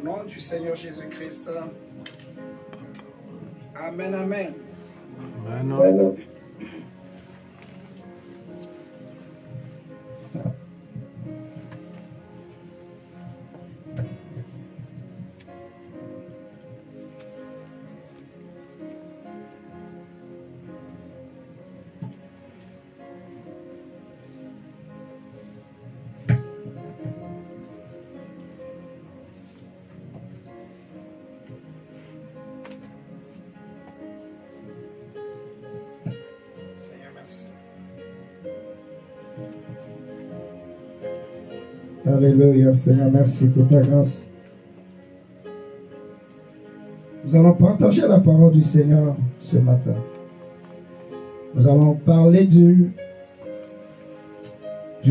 Au nom du Seigneur Jésus-Christ. Amen, amen. Amen. Amen. Seigneur, merci. Alléluia, Seigneur, merci pour ta grâce. Nous allons partager la parole du Seigneur ce matin. Nous allons parler du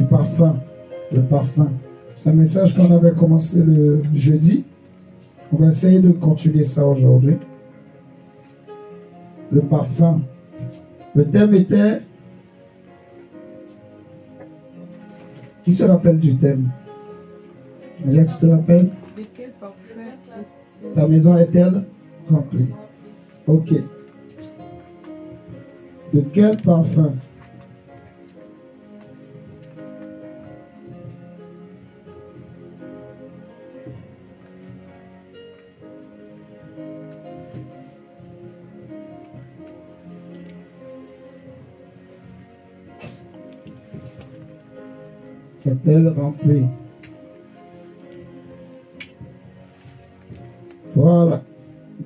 parfum, le parfum. C'est un message qu'on avait commencé le jeudi. On va essayer de continuer ça aujourd'hui. Le parfum. Le thème était... Qui se rappelle du thème? Déjà, tu te rappelles? De quel parfum est-il? Ta maison est-elle remplie? Ok. De quel parfum? Est-elle remplie? Voilà.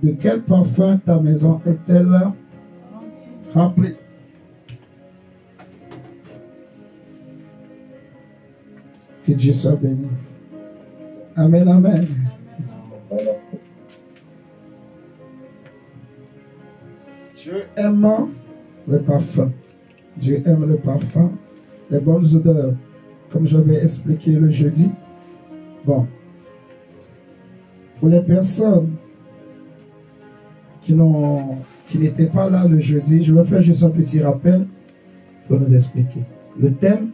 De quel parfum ta maison est-elle remplie? Que Dieu soit béni. Amen, amen. Dieu aime le parfum. Dieu aime le parfum, les bonnes odeurs, comme j'avais expliqué le jeudi. Bon. Pour les personnes qui n'étaient pas là le jeudi, je vais faire juste un petit rappel pour nous expliquer. Le thème,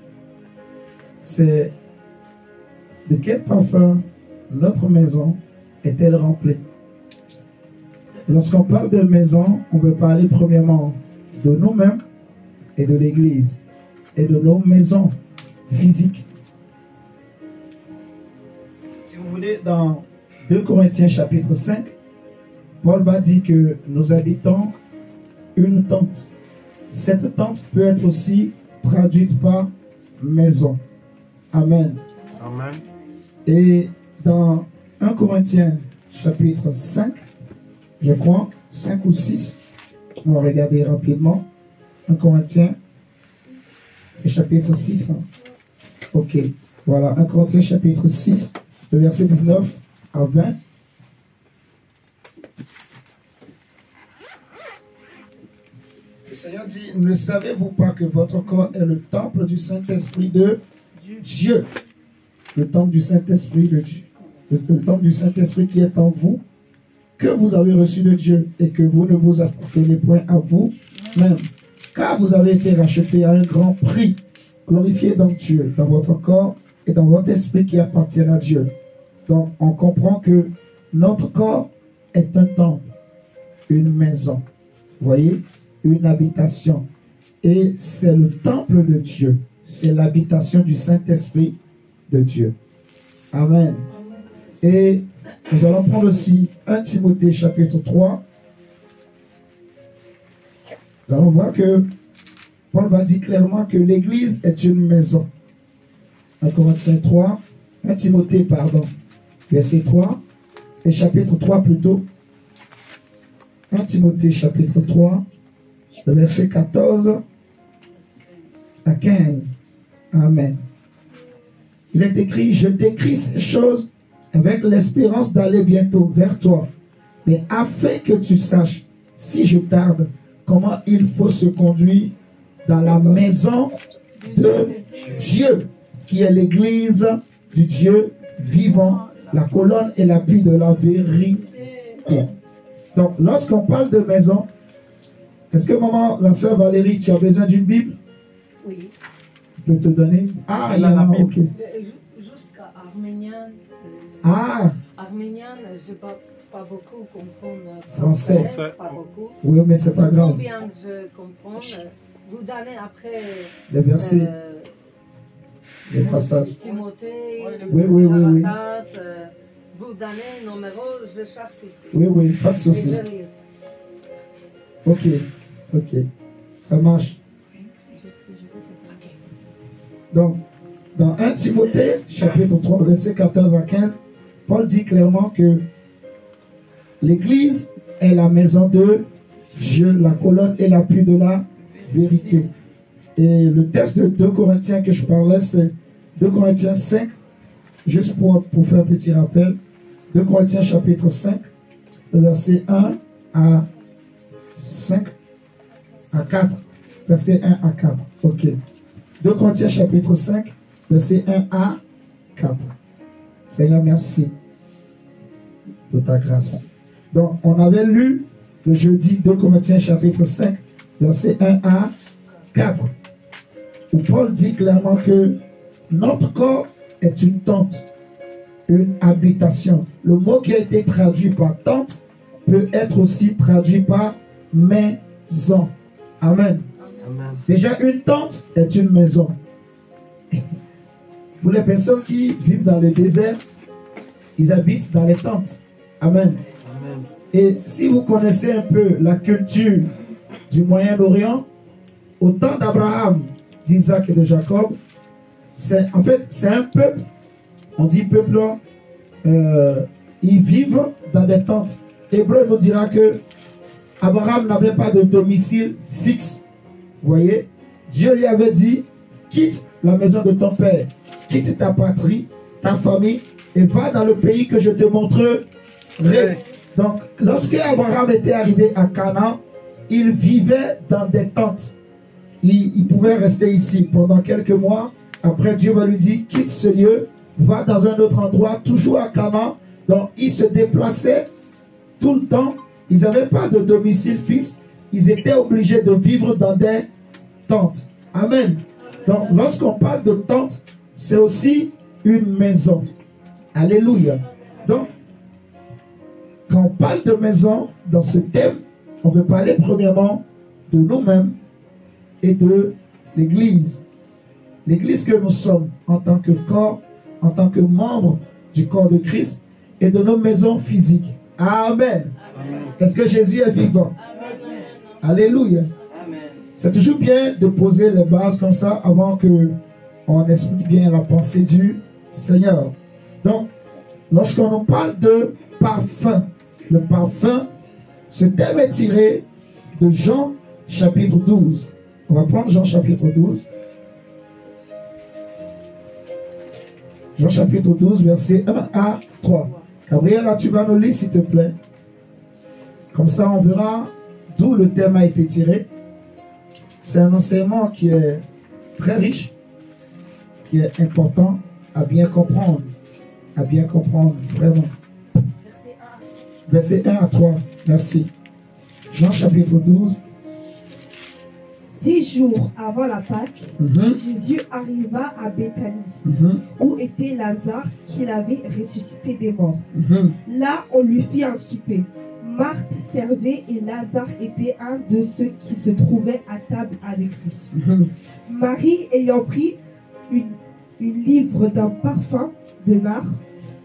c'est de quel parfum notre maison est-elle remplie? Lorsqu'on parle de maison, on veut parler premièrement de nous-mêmes et de l'Église et de nos maisons physiques. Si vous voulez, dans 2 Corinthiens chapitre 5, Paul va dire que nous habitons une tente. Cette tente peut être aussi traduite par maison. Amen. Amen. Et dans 1 Corinthiens chapitre 5, je crois, 5 ou 6, on va regarder rapidement. 1 Corinthiens, c'est chapitre 6. Hein? Ok, voilà, 1 Corinthiens chapitre 6, le verset 19 à 20. Le Seigneur dit, ne savez-vous pas que votre corps est le temple du Saint-Esprit de Dieu? Le temple du Saint-Esprit de Dieu. Le temple du Saint-Esprit qui est en vous, que vous avez reçu de Dieu et que vous ne vous appartenez point à vous-même. Car vous avez été rachetés à un grand prix. Glorifiez donc Dieu dans votre corps et dans votre esprit qui appartient à Dieu. Donc on comprend que notre corps est un temple, une maison. Vous voyez? Une habitation. Et c'est le temple de Dieu. C'est l'habitation du Saint-Esprit de Dieu. Amen. Et nous allons prendre aussi 1 Timothée chapitre 3. Nous allons voir que Paul va dire clairement que l'Église est une maison. 1 Corinthiens 3, 1 Timothée, pardon, verset 3, et chapitre 3 plutôt. 1 Timothée chapitre 3, verset 14 à 15. Amen. Il est écrit, je t'écris ces choses avec l'espérance d'aller bientôt vers toi, mais afin que tu saches, si je tarde, comment il faut se conduire dans la maison de Dieu, qui est l'église du Dieu vivant, la colonne et l'appui de la vérité. Donc, lorsqu'on parle de maison, est-ce que maman, la sœur Valérie, tu as besoin d'une Bible? Oui. Je peux te donner? Ah, Elle a la Bible. ok. Jusqu'à Arménien. Ah, Arménien je ne peux pas beaucoup comprendre Français. pas beaucoup. Oui, mais c'est pas grave. Combien je comprends, vous donnez après Les versets, les passages. Timothée, Oui, oui, oui, oui. vous donnez le numéro, je cherche ici. Oui, oui, pas de Et souci. je lis. Ok, ok. Ça marche. Donc, dans 1 Timothée, chapitre 3, versets 14 à 15, Paul dit clairement que l'Église est la maison de Dieu, la colonne et l'appui de la vérité. Et le texte de 2 Corinthiens que je parlais, c'est 2 Corinthiens 5, juste pour faire un petit rappel. 2 Corinthiens chapitre 5, verset 1 à 5 à 4. Verset 1 à 4. Ok. 2 Corinthiens chapitre 5, verset 1 à 4. Seigneur, merci de ta grâce. Donc, on avait lu le jeudi 2 Corinthiens chapitre 5, verset 1 à 4, où Paul dit clairement que notre corps est une tente, une habitation. Le mot qui a été traduit par tente peut être aussi traduit par maison. Amen. Amen. Déjà, une tente est une maison. Pour les personnes qui vivent dans le désert, ils habitent dans les tentes. Amen. Amen. Et si vous connaissez un peu la culture du Moyen-Orient, au temps d'Abraham, d'Isaac et de Jacob, en fait, c'est un peuple, on dit peuple, ils vivent dans des tentes. Hébreu nous dira que Abraham n'avait pas de domicile fixe. Vous voyez, Dieu lui avait dit, quitte la maison de ton père, quitte ta patrie, ta famille, et va dans le pays que je te montrerai. Donc, lorsque Abraham était arrivé à Canaan, il vivait dans des tentes. Il pouvait rester ici pendant quelques mois. Après, Dieu va lui dire, quitte ce lieu, va dans un autre endroit, toujours à Canaan. Donc, ils se déplaçaient tout le temps. Ils n'avaient pas de domicile fixe. Ils étaient obligés de vivre dans des tentes. Amen. Donc, lorsqu'on parle de tente, c'est aussi une maison. Alléluia. Donc, quand on parle de maison, dans ce thème, on veut parler premièrement de nous-mêmes et de l'Église. L'Église que nous sommes en tant que corps, en tant que membres du corps de Christ et de nos maisons physiques. Amen. Amen. Est-ce que Jésus est vivant? Amen. Alléluia. Amen. C'est toujours bien de poser les bases comme ça avant que on explique bien la pensée du Seigneur. Donc, lorsqu'on nous parle de parfum, le parfum, ce thème est tiré de Jean chapitre 12. On va prendre Jean chapitre 12. Jean chapitre 12, versets 1 à 3. Gabriela, tu vas nous lire s'il te plaît. Comme ça, on verra d'où le thème a été tiré. C'est un enseignement qui est très riche, qui est important à bien comprendre vraiment. Verset 1 à 3, merci. Jean chapitre 12. 6 jours avant la Pâque, Mhm, Jésus arriva à Béthanie, mhm, où était Lazare qu'il avait ressuscité des morts. mhm. Là, on lui fit un souper. Marthe servait et Lazare était un de ceux qui se trouvaient à table avec lui. Mhm. Marie, ayant pris une livre d'un parfum de nard,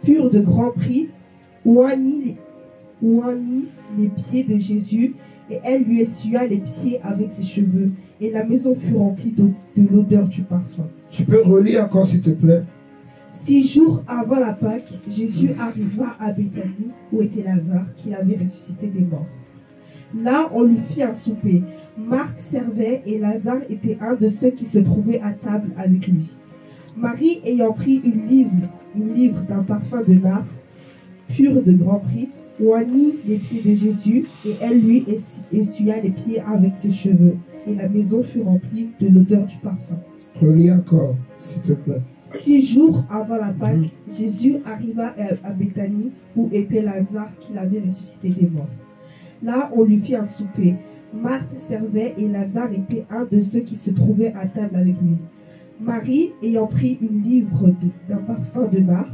pur de grand prix, oignit les pieds de Jésus, et elle lui essuya les pieds avec ses cheveux, et la maison fut remplie de l'odeur du parfum. Tu peux relire encore s'il te plaît. 6 jours avant la Pâque, Jésus arriva à Béthanie, où était Lazare, qu'il avait ressuscité des morts. Là, on lui fit un souper. Marthe servait et Lazare était un de ceux qui se trouvaient à table avec lui. Marie, ayant pris une livre d'un parfum de nard, pur de grand prix, oignit les pieds de Jésus, et elle lui essuya les pieds avec ses cheveux, et la maison fut remplie de l'odeur du parfum. Relis encore s'il te plaît. 6 jours avant la Pâque, Jésus arriva à Béthanie, où était Lazare qu'il avait ressuscité des morts. Là, on lui fit un souper. Marthe servait et Lazare était un de ceux qui se trouvaient à table avec lui. Marie, ayant pris une livre d'un parfum de nard,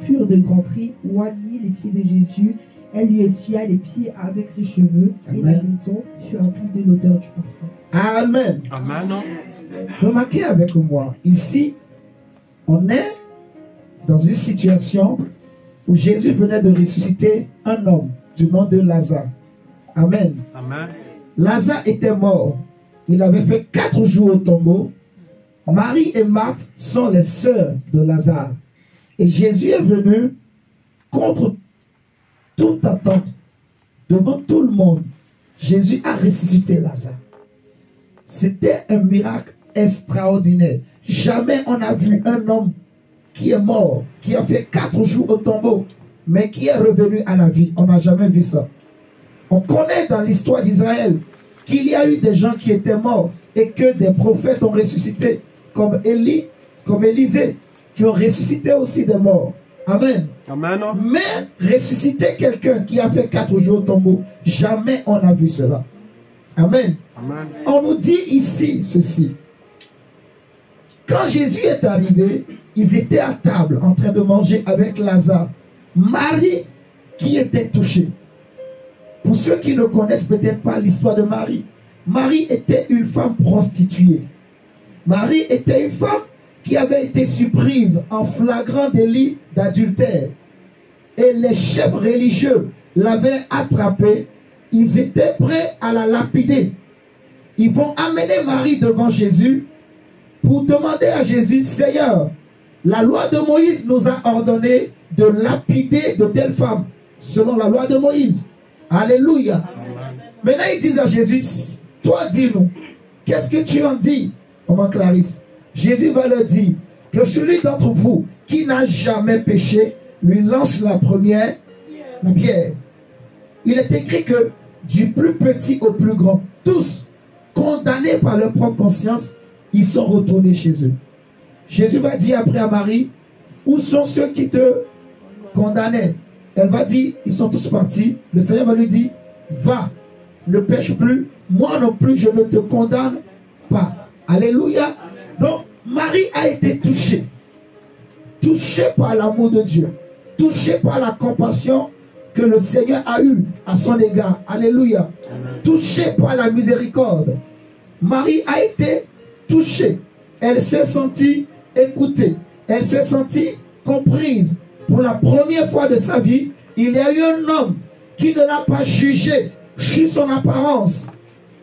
furent de grand prix, oignit les pieds de Jésus. Elle lui essuya les pieds avec ses cheveux, et la maison fut remplie de l'odeur du parfum. Amen. Amen. Remarquez avec moi, ici, on est dans une situation où Jésus venait de ressusciter un homme du nom de Lazare. Amen. Amen. Lazare était mort. Il avait fait 4 jours au tombeau. Marie et Marthe sont les sœurs de Lazare. Et Jésus est venu contre toute attente, devant tout le monde. Jésus a ressuscité Lazare. C'était un miracle extraordinaire. Jamais on a vu un homme qui est mort, qui a fait 4 jours au tombeau, mais qui est revenu à la vie. On n'a jamais vu ça. On connaît dans l'histoire d'Israël qu'il y a eu des gens qui étaient morts et que des prophètes ont ressuscité, comme Élie, comme Élisée, qui ont ressuscité aussi des morts. Amen. Amen. Mais ressusciter quelqu'un qui a fait 4 jours au tombeau, jamais on a vu cela. Amen. Amen. On nous dit ici ceci. Quand Jésus est arrivé, ils étaient à table en train de manger avec Lazare. Marie qui était touchée. Pour ceux qui ne connaissent peut-être pas l'histoire de Marie, Marie était une femme prostituée. Marie était une femme qui avait été surprise en flagrant délit d'adultère. Et les chefs religieux l'avaient attrapée. Ils étaient prêts à la lapider. Ils vont amener Marie devant Jésus pour demander à Jésus, Seigneur, la loi de Moïse nous a ordonné de lapider de telles femmes, selon la loi de Moïse. Alléluia. Amen. Maintenant, ils disent à Jésus, toi, dis-nous, qu'est-ce que tu en dis, maman Clarisse? Jésus va leur dire que celui d'entre vous qui n'a jamais péché, lui lance la première pierre. Il est écrit que du plus petit au plus grand, tous condamnés par leur propre conscience, ils sont retournés chez eux. Jésus va dire après à Marie, où sont ceux qui te condamnaient? Elle va dire, ils sont tous partis. Le Seigneur va lui dire, va, ne pêche plus, moi non plus je ne te condamne pas. Alléluia. Donc Marie a été touchée. Touchée par l'amour de Dieu. Touchée par la compassion que le Seigneur a eue à son égard. Alléluia. Touchée par la miséricorde. Marie a été touchée. Elle s'est sentie écoutée. Elle s'est sentie comprise. Pour la première fois de sa vie, il y a eu un homme qui ne l'a pas jugé sur son apparence.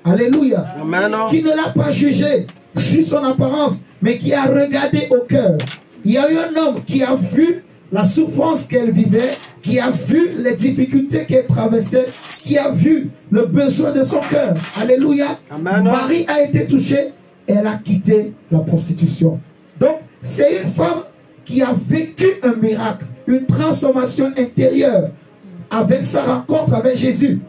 Alléluia. Amen. Qui ne l'a pas jugé sur son apparence, mais qui a regardé au cœur. Il y a eu un homme qui a vu la souffrance qu'elle vivait, qui a vu les difficultés qu'elle traversait, qui a vu le besoin de son cœur. Alléluia. Amen. Marie a été touchée, elle a quitté la prostitution. Donc, c'est une femme qui a vécu un miracle, une transformation intérieure avec sa rencontre avec Jésus.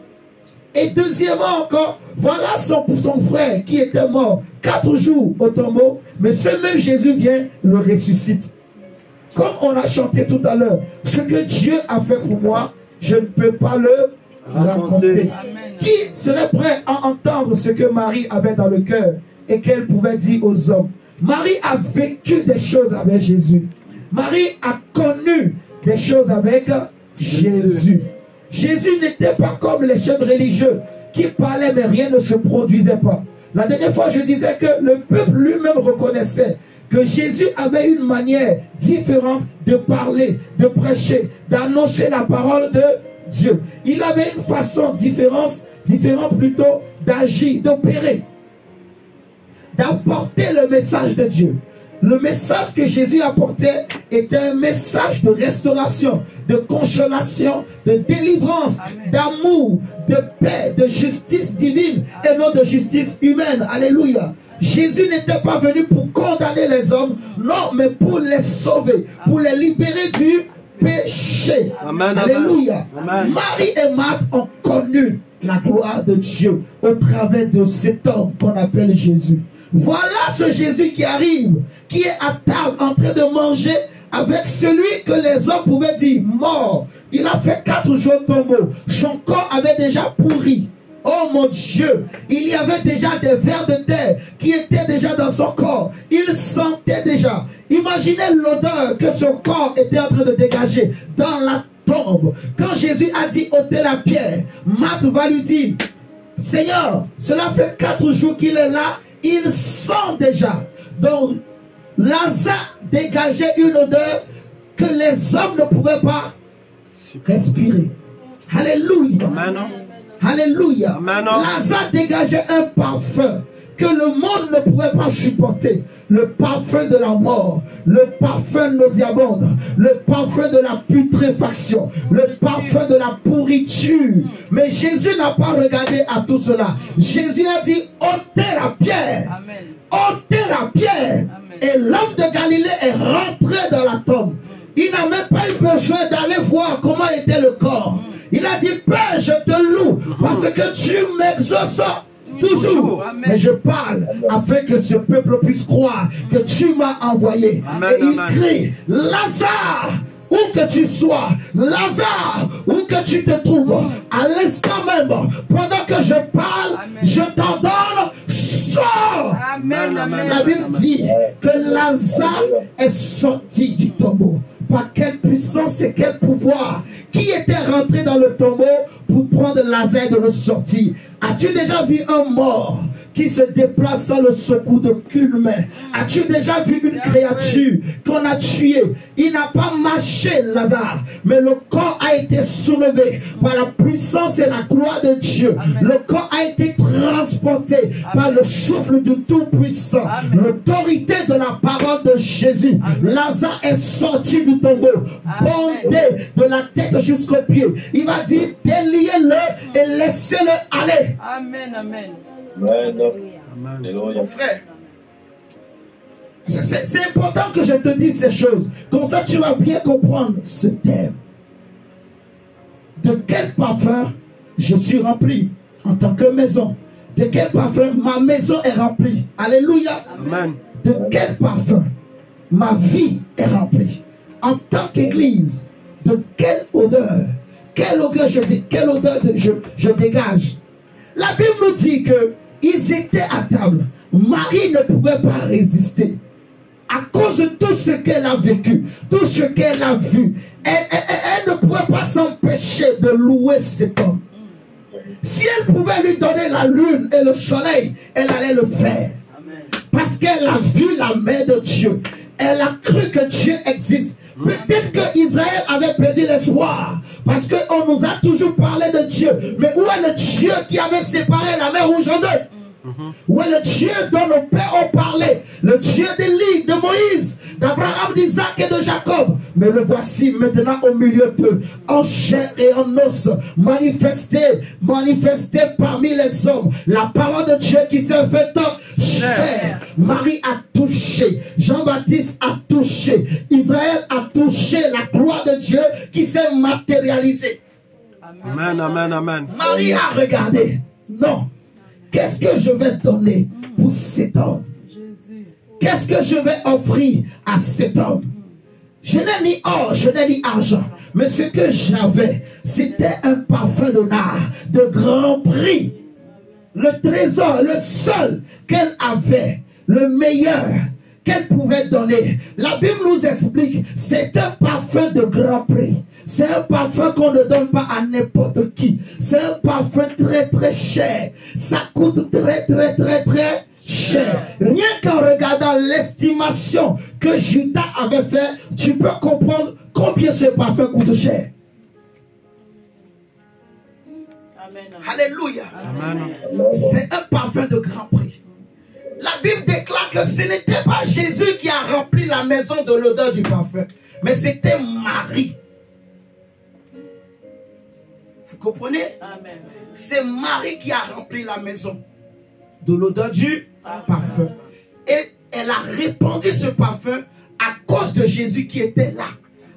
Et deuxièmement encore, voilà son frère qui était mort 4 jours au tombeau, mais ce même Jésus vient, le ressuscite. Comme on a chanté tout à l'heure, ce que Dieu a fait pour moi, je ne peux pas le raconter. Qui serait prêt à entendre ce que Marie avait dans le cœur et qu'elle pouvait dire aux hommes? Marie a vécu des choses avec Jésus. Marie a connu des choses avec Jésus. Jésus n'était pas comme les chefs religieux qui parlaient mais rien ne se produisait pas. La dernière fois je disais que le peuple lui-même reconnaissait que Jésus avait une manière différente de parler, de prêcher, d'annoncer la parole de Dieu. Il avait une façon différente plutôt d'agir, d'opérer, d'apporter le message de Dieu. Le message que Jésus apportait était un message de restauration, de consolation, de délivrance, d'amour, de paix, de justice divine et non de justice humaine. Alléluia. Jésus n'était pas venu pour condamner les hommes, non, mais pour les sauver, pour les libérer du péché. Amen, alléluia. Amen. Marie et Marthe ont connu la gloire de Dieu au travers de cet homme qu'on appelle Jésus. Voilà ce Jésus qui arrive, qui est à table en train de manger avec celui que les hommes pouvaient dire mort. Il a fait 4 jours au tombeau. Son corps avait déjà pourri. Oh mon Dieu, il y avait déjà des vers de terre qui étaient déjà dans son corps. Il sentait déjà, Imaginez l'odeur que son corps était en train de dégager dans la tombe. Quand Jésus a dit ôtez la pierre, Marthe va lui dire, Seigneur, cela fait 4 jours qu'il est là, il sent déjà. Donc, Lazare dégageait une odeur que les hommes ne pouvaient pas respirer. Alléluia. Amen. Alléluia. Amen. Lazare dégageait un parfum que le monde ne pouvait pas supporter. Le parfum de la mort, le parfum nauséabonde, le parfum de la putréfaction, le parfum de la pourriture. Mais Jésus n'a pas regardé à tout cela. Jésus a dit, ôtez la pierre. Ôtez la pierre. Amen. Et l'homme de Galilée est rentré dans la tombe. Il n'a même pas eu besoin d'aller voir comment était le corps. Il a dit, Père, je te loue parce que tu m'exauces toujours. Amen. Mais je parle afin que ce peuple puisse croire que tu m'as envoyé. Amen, Et il amen. crie, Lazare, où que tu sois, Lazare, où que tu te trouves, à l'instant même, pendant que je parle, Amen. je t'ordonne, sors. Amen. Amen. La Bible dit que Lazare est sorti du tombeau. Par quelle puissance et quel pouvoir? Qui était rentré dans le tombeau pour prendre Lazare de le sortir? As-tu déjà vu un mort qui se déplace sans le secours d'aucune main? As-tu déjà vu une créature qu'on a tuée? Il n'a pas marché, Lazare, mais le corps a été soulevé par la puissance et la gloire de Dieu. Amen. Le corps a été transporté par le souffle du Tout-Puissant, l'autorité de la parole de Jésus. Amen. Lazare est sorti du tombeau, bondé de la tête jusqu'aux pieds. Il va dire, déliez-le et laissez-le aller. Amen. Amen. Amen. Mon frère, C'est important que je te dise ces choses. Comme ça, tu vas bien comprendre ce thème. De quel parfum je suis rempli en tant que maison? De quel parfum ma maison est remplie? Alléluia. Amen. De quel parfum ma vie est remplie? En tant qu'église, de quelle odeur? Quelle odeur je dégage? La Bible nous dit que ils étaient à table. Marie ne pouvait pas résister. À cause de tout ce qu'elle a vécu, tout ce qu'elle a vu, elle ne pouvait pas s'empêcher de louer cet homme. Si elle pouvait lui donner la lune et le soleil, elle allait le faire. Amen. Parce qu'elle a vu la main de Dieu. Elle a cru que Dieu existe. Peut-être que Israël avait perdu l'espoir. Parce qu'on nous a toujours parlé de Dieu. Mais où est le Dieu qui avait séparé la mer rouge en deux? Où est le Dieu dont nos pères ont parlé? Le Dieu d'Élie, de Moïse, d'Abraham, d'Isaac et de Jacob. Mais le voici maintenant au milieu d'eux, en chair et en os, manifesté parmi les hommes. La parole de Dieu qui s'est faite chair. Marie a touché, Jean-Baptiste a touché, Israël a touché la gloire de Dieu qui s'est matérialisée. Amen. Amen. Amen. Marie a regardé. Non. Qu'est-ce que je vais donner pour cet homme? Jésus. Qu'est-ce que je vais offrir à cet homme? Je n'ai ni or, je n'ai ni argent. Mais ce que j'avais, c'était un parfum de nard de grand prix. Le trésor, le seul qu'elle avait, le meilleur qu'elle pouvait donner. La Bible nous explique, c'est un parfum de grand prix. C'est un parfum qu'on ne donne pas à n'importe qui. C'est un parfum très très cher. Ça coûte très très très très cher. Rien qu'en regardant l'estimation que Judas avait fait, tu peux comprendre combien ce parfum coûte cher. Amen. Alléluia. Amen. C'est un parfum de grand prix. La Bible déclare que ce n'était pas Jésus qui a rempli la maison de l'odeur du parfum, mais c'était Marie. Vous comprenez? Amen. C'est Marie qui a rempli la maison de l'odeur du parfum. Et elle a répandu ce parfum à cause de Jésus qui était là.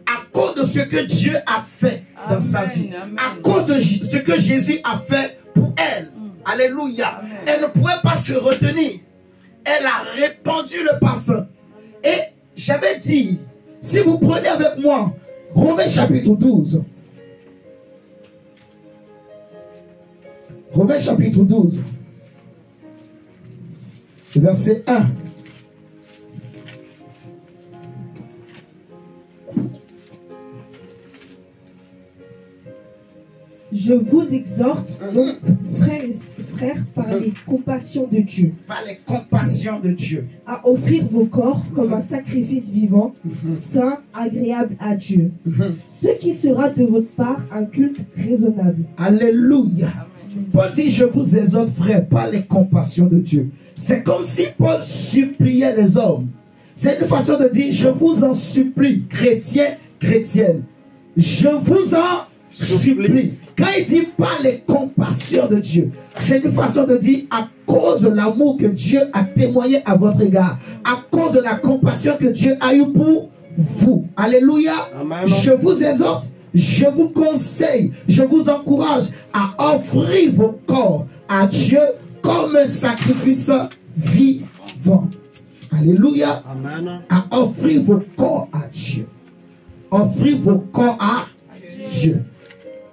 À cause de ce que Dieu a fait dans sa vie. À cause de ce que Jésus a fait pour elle. Alléluia. Elle ne pouvait pas se retenir. Elle a répandu le parfum. Et j'avais dit, si vous prenez avec moi Romains chapitre 12. Romains chapitre 12. Verset 1. Je vous exhorte, donc, frères, par les compassions de Dieu, par les compassions de Dieu, à offrir vos corps comme un sacrifice vivant, saint, agréable à Dieu, ce qui sera de votre part un culte raisonnable. Alléluia. Paul dit, je vous exhorte, frères, par les compassions de Dieu. C'est comme si Paul suppliait les hommes. C'est une façon de dire, je vous en supplie, chrétiens, chrétiennes. Je vous en supplie. Quand il dit par les compassions de Dieu, c'est une façon de dire à cause de l'amour que Dieu a témoigné à votre égard, à cause de la compassion que Dieu a eue pour vous. Alléluia. Amen. Je vous exhorte, je vous conseille, je vous encourage à offrir vos corps à Dieu comme un sacrifice vivant. Alléluia. Amen. À offrir vos corps à Dieu. Offrir vos corps à Dieu.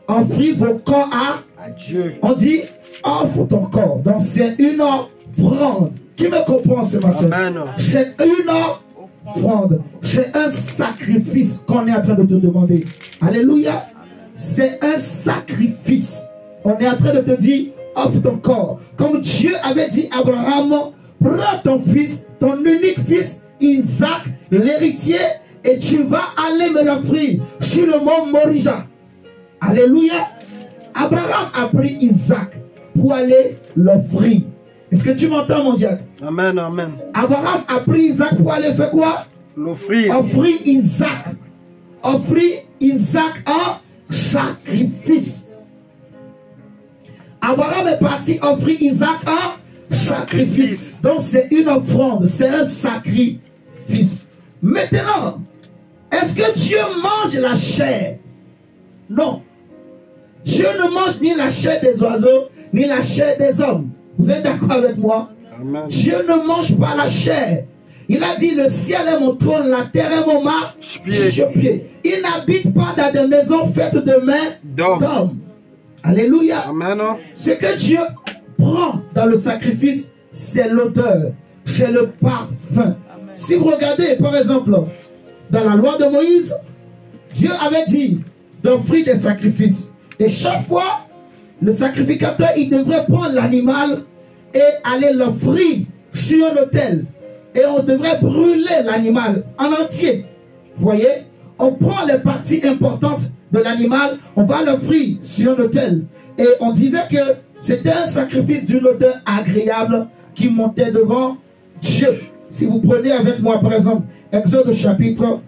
Offrir vos corps à Dieu. On dit, offre ton corps. Donc c'est une offrande. Qui me comprend ce matin? Amen. C'est une offrande. C'est un sacrifice qu'on est en train de te demander. Alléluia. C'est un sacrifice. On est en train de te dire, offre ton corps. Comme Dieu avait dit à Abraham, prends ton fils, ton unique fils, Isaac, l'héritier, et tu vas aller me l'offrir sur le mont Morija. Alléluia. Abraham a pris Isaac pour aller l'offrir. Est-ce que tu m'entends, mon diable? Amen, amen. Abraham a pris Isaac pour aller faire quoi? L'offrir. Offrir Isaac. Offrir Isaac en sacrifice. Abraham est parti offrir Isaac en sacrifice. Donc c'est une offrande, c'est un sacrifice. Maintenant, est-ce que Dieu mange la chair? Non. Dieu ne mange ni la chair des oiseaux, ni la chair des hommes. Vous êtes d'accord avec moi? Amen. Dieu ne mange pas la chair. Il a dit, le ciel est mon trône, la terre est mon marchepied. Il n'habite pas dans des maisons faites de mains d'hommes. Alléluia. Amen. Ce que Dieu prend dans le sacrifice, c'est l'odeur, c'est le parfum. Si vous regardez, par exemple, dans la loi de Moïse, Dieu avait dit d'offrir des sacrifices. Et chaque fois, le sacrificateur, il devrait prendre l'animal et aller l'offrir sur un autel. Et on devrait brûler l'animal en entier. Vous voyez? On prend les parties importantes de l'animal, on va l'offrir sur un autel. Et on disait que c'était un sacrifice d'une odeur agréable qui montait devant Dieu. Si vous prenez avec moi, par exemple, Exode chapitre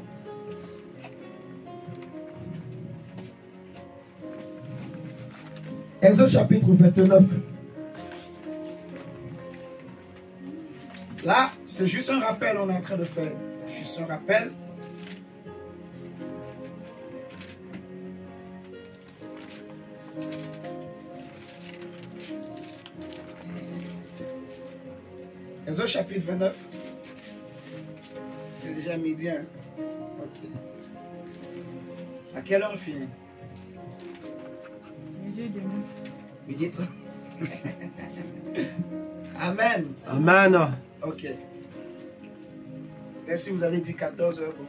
29. Là, c'est juste un rappel on est en train de faire. Juste un rappel. Exode chapitre 29. C'est déjà midi. Hein? Ok. À quelle heure on finit? Midi 30. Amen. Amen. Ok. Et si vous avez dit 14 heures, bon,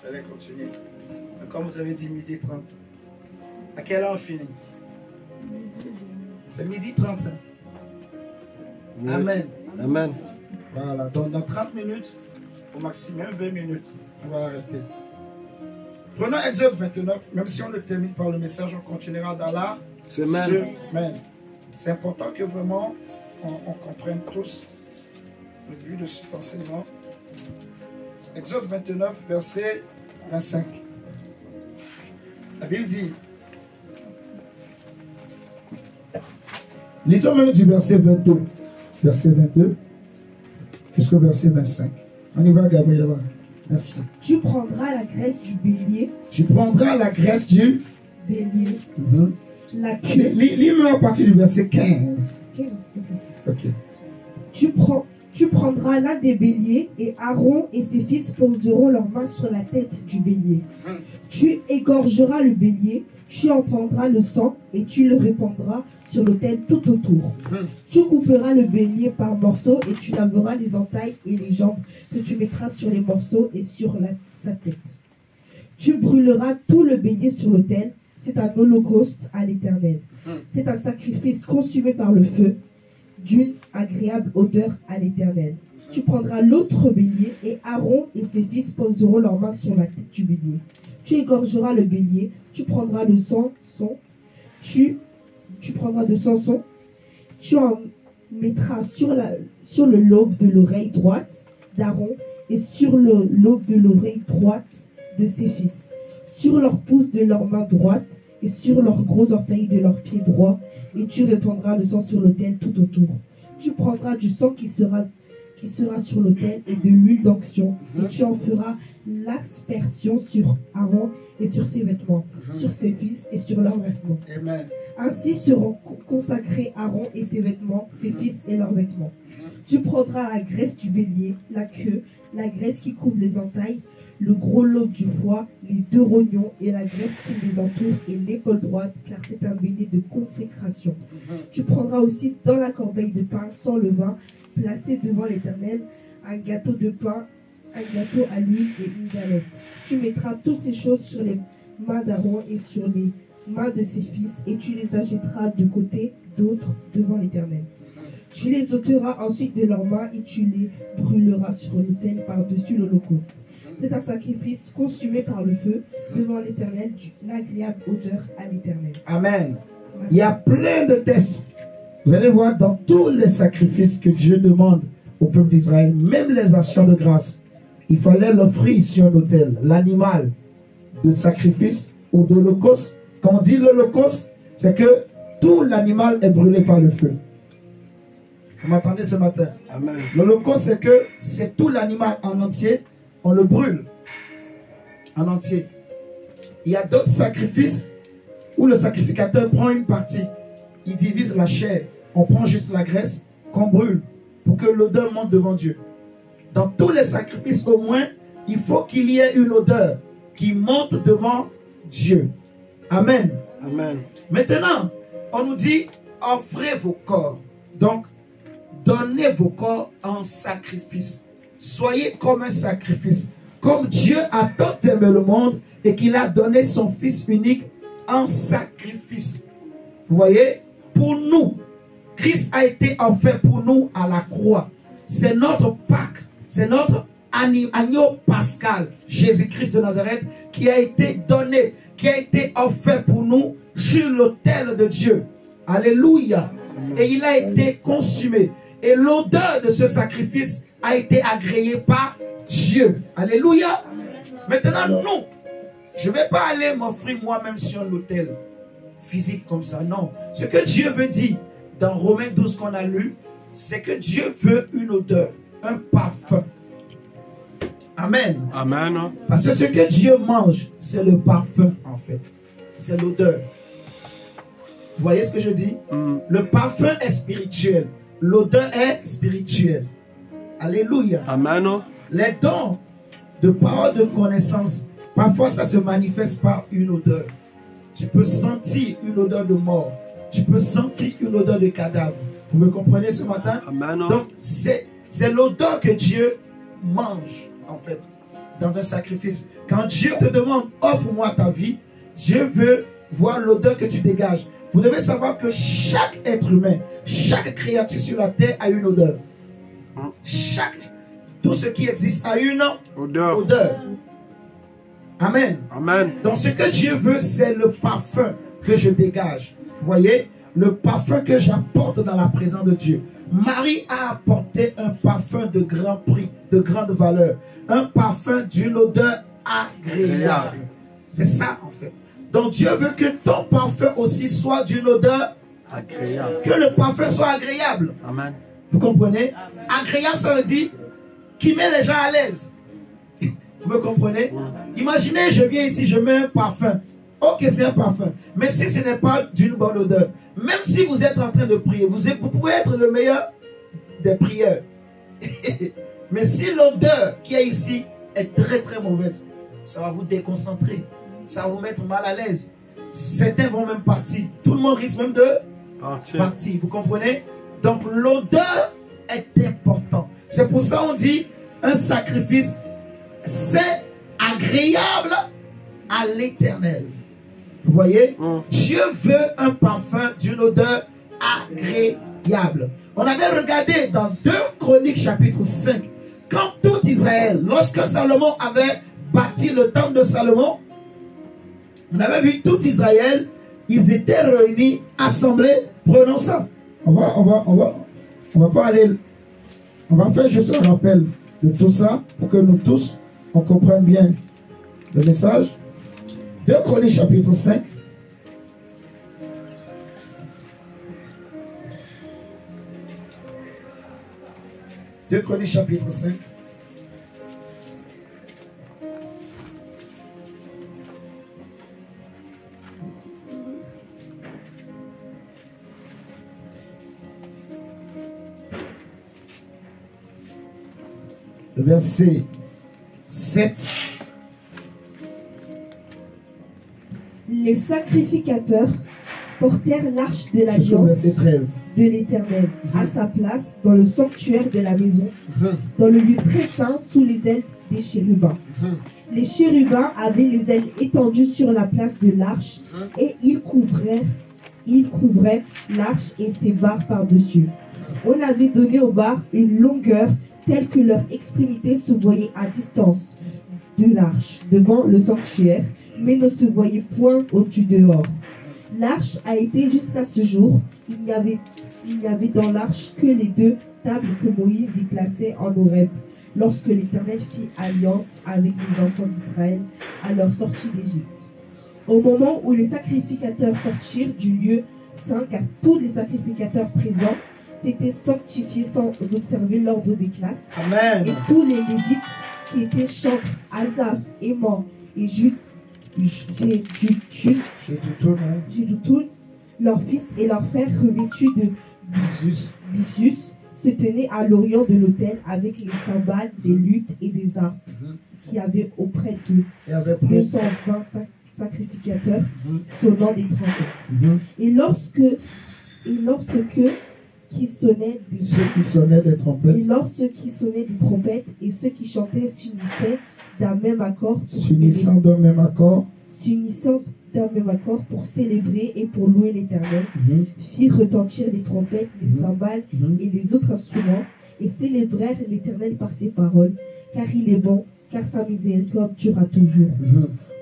je vais continuer. Mais comme vous avez dit midi 30, à quelle heure on finit? C'est midi 30. Oui. Amen. Amen. Voilà, donc dans 30 minutes, au maximum 20 minutes, on va arrêter. Prenons Exode 29, même si on ne termine pas le message, on continuera dans la semaine. C'est important que vraiment on comprenne tous le but de cet enseignement. Exode 29, verset 25. La Bible dit, lisons même du verset 22. Verset 22 jusqu'au verset 25. On y va, Gabriela. Merci. Tu prendras la graisse du bélier. Tu prendras la graisse du bélier. La queue. Lis-moi à partir du verset 15. 15, ok. Ok. Tu prendras l'un des béliers et Aaron et ses fils poseront leurs mains sur la tête du bélier. Tu égorgeras le bélier, tu en prendras le sang et tu le répandras sur l'autel tout autour. Tu couperas le bélier par morceaux et tu laveras les entailles et les jambes que tu mettras sur les morceaux et sur sa tête. Tu brûleras tout le bélier sur l'autel C'est un holocauste à l'Éternel. C'est un sacrifice consumé par le feu, d'une agréable odeur à l'Éternel. Tu prendras l'autre bélier, et Aaron et ses fils poseront leurs mains sur la tête du bélier. Tu égorgeras le bélier, tu prendras le sang, tu prendras de sang, tu en mettras sur le lobe de l'oreille droite d'Aaron et sur le lobe de l'oreille droite de ses fils, sur leur pouce de leur main droite et sur leurs gros orteils de leur pied droit, et tu répandras le sang sur l'autel tout autour. Tu prendras du sang qui sera sur l'autel et de l'huile d'onction, et tu en feras l'aspersion sur Aaron et sur ses vêtements, sur ses fils et sur leurs vêtements. Amen. Ainsi seront consacrés Aaron et ses vêtements, ses fils et leurs vêtements. Tu prendras la graisse du bélier, la queue, la graisse qui couvre les entailles, le gros lobe du foie, les 2 rognons et la graisse qui les entoure et l'épaule droite, car c'est un bélier de consécration. Tu prendras aussi dans la corbeille de pain sans levain, placé devant l'Éternel, un gâteau de pain, un gâteau à l'huile et une galette. Tu mettras toutes ces choses sur les mains d'Aaron et sur les mains de ses fils, et tu les agiteras de côté d'autre devant l'Éternel. Tu les ôteras ensuite de leurs mains et tu les brûleras sur l'autel par-dessus l'holocauste. C'est un sacrifice consumé par le feu devant l'Éternel, d'une agréable odeur à l'Éternel. Amen. Il y a plein de tests. Vous allez voir dans tous les sacrifices que Dieu demande au peuple d'Israël, même les actions de grâce, il fallait l'offrir sur un autel, l'animal de sacrifice ou d'holocauste. Quand on dit l'holocauste, c'est que tout l'animal est brûlé par le feu. Vous m'entendez ce matin? Amen. L'holocauste, c'est que c'est tout l'animal en entier, on le brûle en entier. Il y a d'autres sacrifices où le sacrificateur prend une partie, il divise la chair, on prend juste la graisse qu'on brûle pour que l'odeur monte devant Dieu. Dans tous les sacrifices au moins, il faut qu'il y ait une odeur qui monte devant Dieu. Amen. Amen. Maintenant, on nous dit, offrez vos corps. Donc, donnez vos corps en sacrifice. Soyez comme un sacrifice. Comme Dieu a tant aimé le monde et qu'il a donné son Fils unique en sacrifice. Vous voyez, pour nous, Christ a été offert pour nous à la croix. C'est notre Pâques, c'est notre agneau pascal, Jésus-Christ de Nazareth, qui a été donné, qui a été offert pour nous sur l'autel de Dieu. Alléluia. Et il a été consumé. Et l'odeur de ce sacrifice a été agréée par Dieu. Alléluia. Maintenant, nous, je ne vais pas aller m'offrir moi-même sur l'autel physique comme ça. Non. Ce que Dieu veut dire dans Romains 12 qu'on a lu, c'est que Dieu veut une odeur, un parfum. Amen. Amen. Parce que ce que Dieu mange, c'est le parfum en fait. C'est l'odeur. Vous voyez ce que je dis? Le parfum est spirituel. L'odeur est spirituelle. Alléluia. Amen. Les dons de parole de connaissance, parfois ça se manifeste par une odeur. Tu peux sentir une odeur de mort. Tu peux sentir une odeur de cadavre. Vous me comprenez ce matin? Amen. Donc c'est l'odeur que Dieu mange en fait dans un sacrifice. Quand Dieu te demande offre-moi ta vie, Dieu veut voir l'odeur que tu dégages. Vous devez savoir que chaque être humain, chaque créature sur la terre a une odeur. Tout ce qui existe a une odeur. Amen. Amen. Donc ce que Dieu veut, c'est le parfum que je dégage. Vous voyez, le parfum que j'apporte dans la présence de Dieu. Marie a apporté un parfum de grand prix, de grande valeur. Un parfum d'une odeur agréable. C'est ça en fait. Donc Dieu veut que ton parfum aussi soit d'une odeur agréable. Que le parfum soit agréable. Amen. Vous comprenez? Agréable, ça veut dire qui met les gens à l'aise. Vous me comprenez? Imaginez, je viens ici, je mets un parfum. Ok, c'est un parfum. Mais si ce n'est pas d'une bonne odeur, même si vous êtes en train de prier, vous pouvez être le meilleur des prieurs. Mais si l'odeur qui est ici est très très mauvaise, ça va vous déconcentrer. Ça va vous mettre mal à l'aise. Certains vont même partir. Tout le monde risque même de partir. Vous comprenez? Donc l'odeur est importante. C'est pour ça qu'on dit un sacrifice, c'est agréable à l'Éternel. Vous voyez? Dieu veut un parfum d'une odeur agréable. On avait regardé dans 2 Chroniques chapitre 5, quand tout Israël, lorsque Salomon avait bâti le temple de Salomon, on avait vu tout Israël, ils étaient réunis, assemblés, prenons ça. On va pas aller, on va faire juste un rappel de tout ça pour que nous tous, on comprenne bien le message. 2 Chroniques chapitre 5. Deux Chroniques chapitre 5. Le verset 7. Les sacrificateurs portèrent l'arche de Jusqu'au verset l'alliance 13. de l'Éternel à sa place dans le sanctuaire de la maison, dans le lieu très saint sous les ailes des chérubins. Les chérubins avaient les ailes étendues sur la place de l'arche et ils couvraient l'arche et ses barres par-dessus. On avait donné aux barres une longueur telle que leur extrémité se voyait à distance de l'arche devant le sanctuaire, mais ne se voyait point au-dessus dehors. L'arche a été jusqu'à ce jour, il n'y avait dans l'arche que les 2 tables que Moïse y plaçait en Horeb, lorsque l'Éternel fit alliance avec les enfants d'Israël à leur sortie d'Égypte. Au moment où les sacrificateurs sortirent du lieu saint, car tous les sacrificateurs présents s'étaient sanctifiés sans observer l'ordre des classes, Amen. et tous les Lévites qui étaient chantres, Asaph, Éman et Jéduthun, leurs fils et leurs frères revêtus de byssus, se tenaient à l'orient de l'autel avec les cymbales, des luttes et des harpes, qui avaient auprès d'eux 220 sacrificateurs sonnant des trompettes. Et lorsque qui sonnaient ceux qui sonnaient des trompettes. Et lorsque qui sonnaient des trompettes et ceux qui chantaient s'unissaient d'un même accord pour célébrer et pour louer l'Éternel, firent retentir les trompettes, les cymbales et les autres instruments, et célébrèrent l'Éternel par ses paroles, car il est bon, car sa miséricorde durera toujours.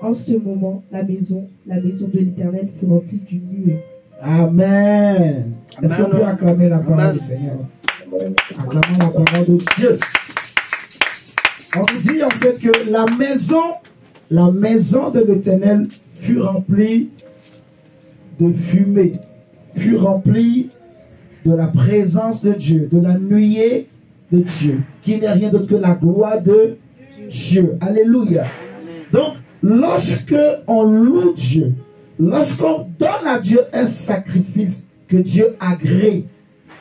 En ce moment, la maison de l'Éternel fut remplie d'une nuée. Amen. Est-ce qu'on peut acclamer la parole du Seigneur? Acclamons la parole de Dieu. On dit en fait que la maison de l'Éternel fut remplie de fumée, fut remplie de la présence de Dieu, de la nuée de Dieu, qui n'est rien d'autre que la gloire de Dieu. Alléluia. Donc, lorsque on loue Dieu, lorsqu'on donne à Dieu un sacrifice que Dieu agrée,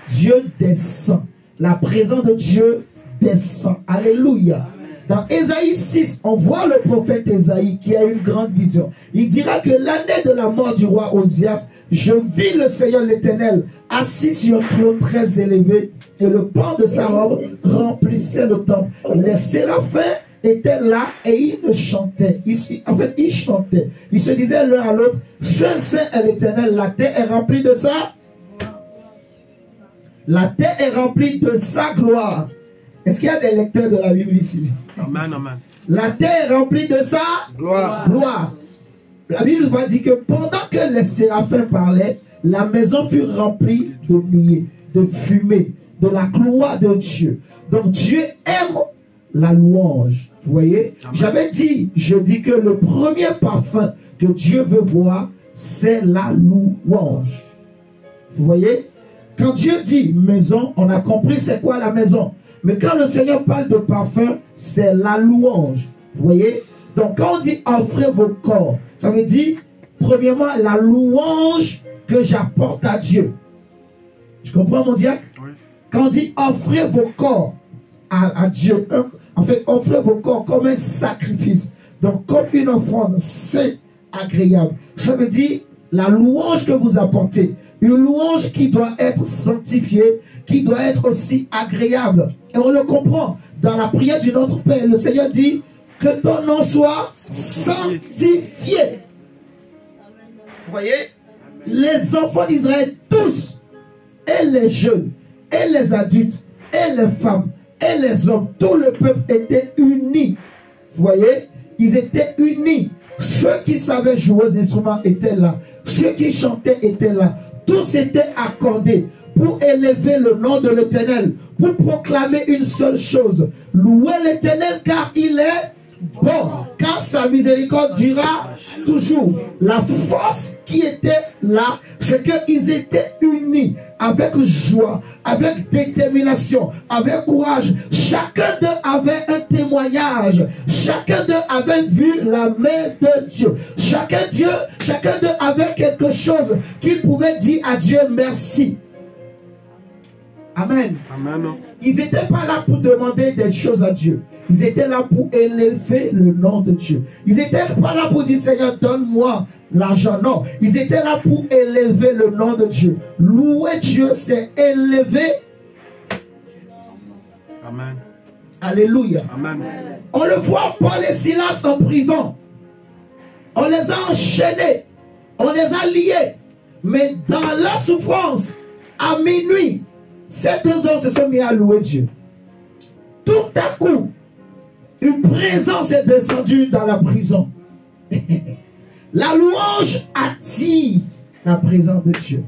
Dieu descend. La présence de Dieu descend. Alléluia. Dans Ésaïe 6, on voit le prophète Ésaïe qui a une grande vision. Il dira que l'année de la mort du roi Osias, je vis le Seigneur l'Éternel assis sur un trône très élevé et le pan de sa robe remplissait le temple. Les séraphins étaient là et ils chantaient. En fait, ils chantaient. Ils se disaient l'un à l'autre, Saint, Saint est l'Éternel, la terre est remplie de ça. La terre est remplie de sa gloire. Est-ce qu'il y a des lecteurs de la Bible ici? Amen, amen. La terre est remplie de sa gloire. La Bible va dire que pendant que les séraphins parlaient, la maison fut remplie de nuée, de fumée, de la gloire de Dieu. Donc Dieu aime la louange. Vous voyez? J'avais dit, je dis que le premier parfum que Dieu veut voir, c'est la louange. Vous voyez? Quand Dieu dit maison, on a compris c'est quoi la maison. Mais quand le Seigneur parle de parfum, c'est la louange. Vous voyez? Donc quand on dit offrez vos corps, ça veut dire, premièrement, la louange que j'apporte à Dieu. Tu comprends mon diacre? Oui. Quand on dit offrez vos corps à Dieu, en fait, offrez vos corps comme un sacrifice. Donc comme une offrande, c'est agréable. Ça veut dire la louange que vous apportez. Une louange qui doit être sanctifiée, qui doit être aussi agréable. Et on le comprend. Dans la prière du Notre Père, le Seigneur dit que ton nom soit sanctifié. Vous voyez? Les enfants d'Israël, tous, et les jeunes, et les adultes, et les femmes, et les hommes, tout le peuple était uni. Vous voyez? Ils étaient unis. Ceux qui savaient jouer aux instruments étaient là. Ceux qui chantaient étaient là. Tous étaient accordés pour élever le nom de l'Éternel, pour proclamer une seule chose. Louer l'Éternel car il est bon, car sa miséricorde durera toujours. La force qui était là, c'est qu'ils étaient unis avec joie, avec détermination, avec courage. Chacun d'eux avait un témoignage. Chacun d'eux avait vu la main de Dieu. Chacun d'eux avait quelque chose qu'il pouvait dire à Dieu merci. Amen. Amen. Ils n'étaient pas là pour demander des choses à Dieu. Ils étaient là pour élever le nom de Dieu. Ils n'étaient pas là pour dire Seigneur, donne-moi l'argent. Non, ils étaient là pour élever le nom de Dieu. Louer Dieu, c'est élever. Amen. Alléluia. Amen. On le voit, Paul et Silas en prison. On les a enchaînés. On les a liés. Mais dans la souffrance, à minuit, ces deux hommes se sont mis à louer Dieu. Tout à coup, une présence est descendue dans la prison. La louange attire la présence de Dieu.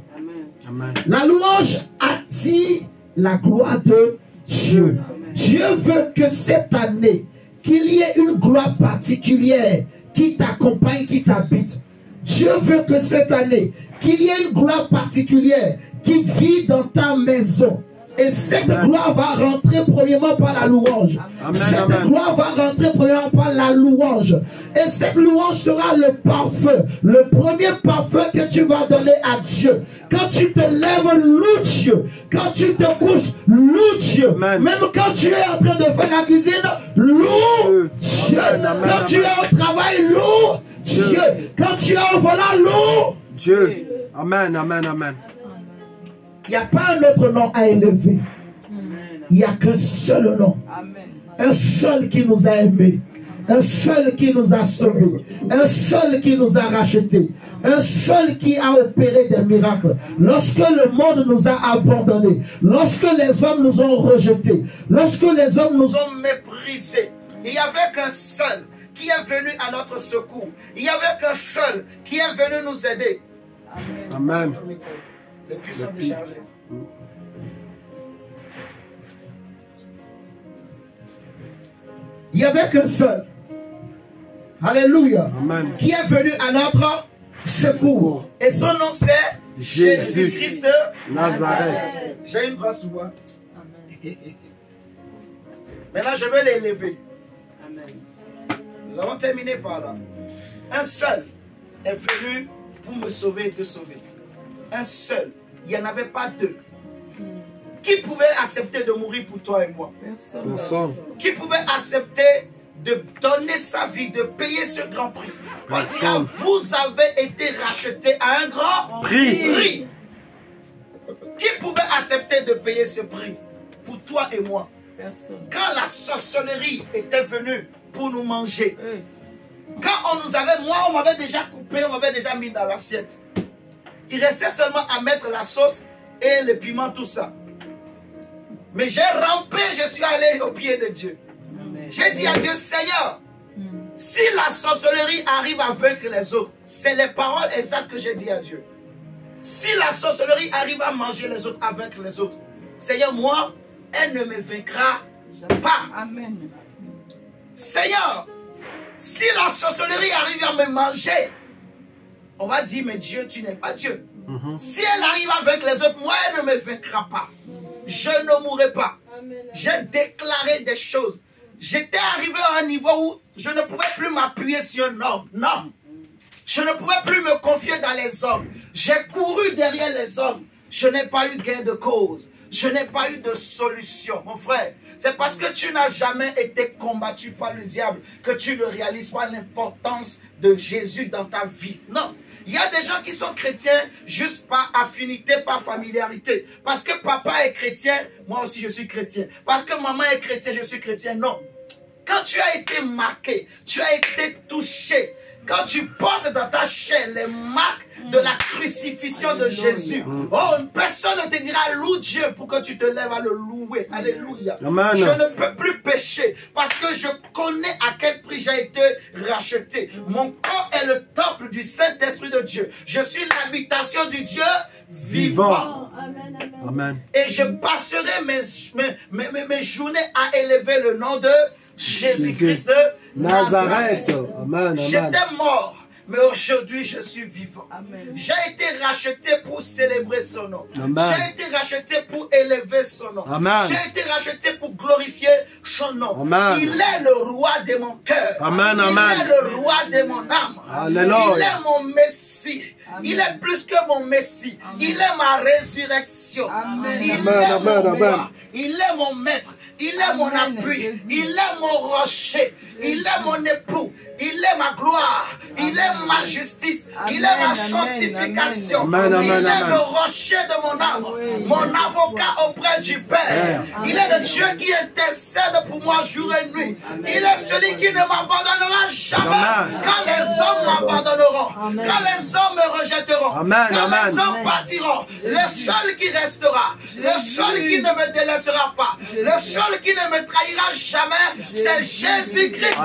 Amen. La louange attire la gloire de Dieu. Dieu veut que cette année, qu'il y ait une gloire particulière qui t'accompagne, qui t'habite. Dieu veut que cette année, qu'il y ait une gloire particulière qui vit dans ta maison. Et cette gloire va rentrer premièrement par la louange. Amen, cette amen. gloire va rentrer premièrement par la louange. Et cette louange sera le parfum. Le premier parfum que tu vas donner à Dieu. Quand tu te lèves, loue Dieu. Quand tu te couches, loue Dieu. Amen. Même quand tu es en train de faire la cuisine, loue Dieu. Amen, amen, Quand tu es au travail, loue Dieu. Quand tu es au volant, loue Dieu. Amen, amen, amen. Il n'y a pas un autre nom à élever. Il n'y a qu'un seul nom. Un seul qui nous a aimés. Un seul qui nous a sauvés. Un seul qui nous a rachetés. Un seul qui a opéré des miracles. Lorsque le monde nous a abandonnés. Lorsque les hommes nous ont rejetés. Lorsque les hommes nous ont méprisés. Il n'y avait qu'un seul qui est venu à notre secours. Il n'y avait qu'un seul qui est venu nous aider. Amen. Les puissants déchargés. Il n'y avait qu'un seul. Alléluia. Amen. Qui est venu à notre secours. Et son nom c'est Jésus-Christ de Nazareth. J'ai une grosse voix. Maintenant je vais l'élever. Nous avons terminé par là. Un seul est venu pour me sauver et te sauver. Un seul. Il n'y en avait pas deux. Qui pouvait accepter de mourir pour toi et moi? Personne. Qui pouvait accepter de donner sa vie, de payer ce grand prix? On dira, vous avez été rachetés à un grand prix. Qui pouvait accepter de payer ce prix pour toi et moi? Quand la sorcellerie était venue pour nous manger, quand on nous avait, moi on m'avait déjà coupé, on m'avait déjà mis dans l'assiette. Il restait seulement à mettre la sauce et le piment, tout ça. Mais j'ai rampé, je suis allé au pied de Dieu. J'ai dit à Dieu, Seigneur, si la sorcellerie arrive à vaincre les autres, c'est les paroles exactes que j'ai dit à Dieu. Si la sorcellerie arrive à manger les autres, à vaincre les autres, Seigneur, moi, elle ne me vaincra pas. Amen. Seigneur, si la sorcellerie arrive à me manger, on va dire, mais Dieu, tu n'es pas Dieu. Si elle arrive à vaincre les autres, moi, elle ne me vaincra pas. Je ne mourrai pas. J'ai déclaré des choses. J'étais arrivé à un niveau où je ne pouvais plus m'appuyer sur un homme. Non. Je ne pouvais plus me confier dans les hommes. J'ai couru derrière les hommes. Je n'ai pas eu gain de cause. Je n'ai pas eu de solution. Mon frère, c'est parce que tu n'as jamais été combattu par le diable que tu ne réalises pas l'importance de Jésus dans ta vie. Non. Il y a des gens qui sont chrétiens juste par affinité, par familiarité. Parce que papa est chrétien, moi aussi je suis chrétien. Parce que maman est chrétienne, je suis chrétien. Non. Quand tu as été marqué, tu as été touché, Quand tu portes dans ta chair les marques de la crucifixion de Jésus, oh, personne ne te dira loue Dieu pour que tu te lèves à le louer. Alléluia. Amen. Je ne peux plus pécher parce que je connais à quel prix j'ai été racheté. Mon corps est le temple du Saint-Esprit de Dieu. Je suis l'habitation du Dieu vivant. Amen. Amen. Et je passerai mes journées à élever le nom de Jésus-Christ de Nazareth. Amen. J'étais mort, mais aujourd'hui je suis vivant. J'ai été racheté pour célébrer son nom. J'ai été racheté pour élever son nom. J'ai été racheté pour glorifier son nom. Amen. Il est le roi de mon cœur. Amen. Il est le roi de mon âme. Alléluia. Il est mon Messie. Il est plus que mon Messie. Il est ma résurrection. Il est mon roi. Il est mon maître. Il est mon appui. Il est mon rocher. Il est mon époux. Il est ma gloire. Il est ma justice. Il est ma sanctification. Il est le rocher de mon âme. Mon avocat auprès du Père. Il est le Dieu qui intercède pour moi jour et nuit. Il est celui qui ne m'abandonnera jamais. Quand les hommes m'abandonneront, quand les hommes me rejetteront, quand les hommes partiront, le seul qui restera, le seul qui ne me délaissera pas, le seul qui ne me trahira jamais, c'est Jésus-Christ.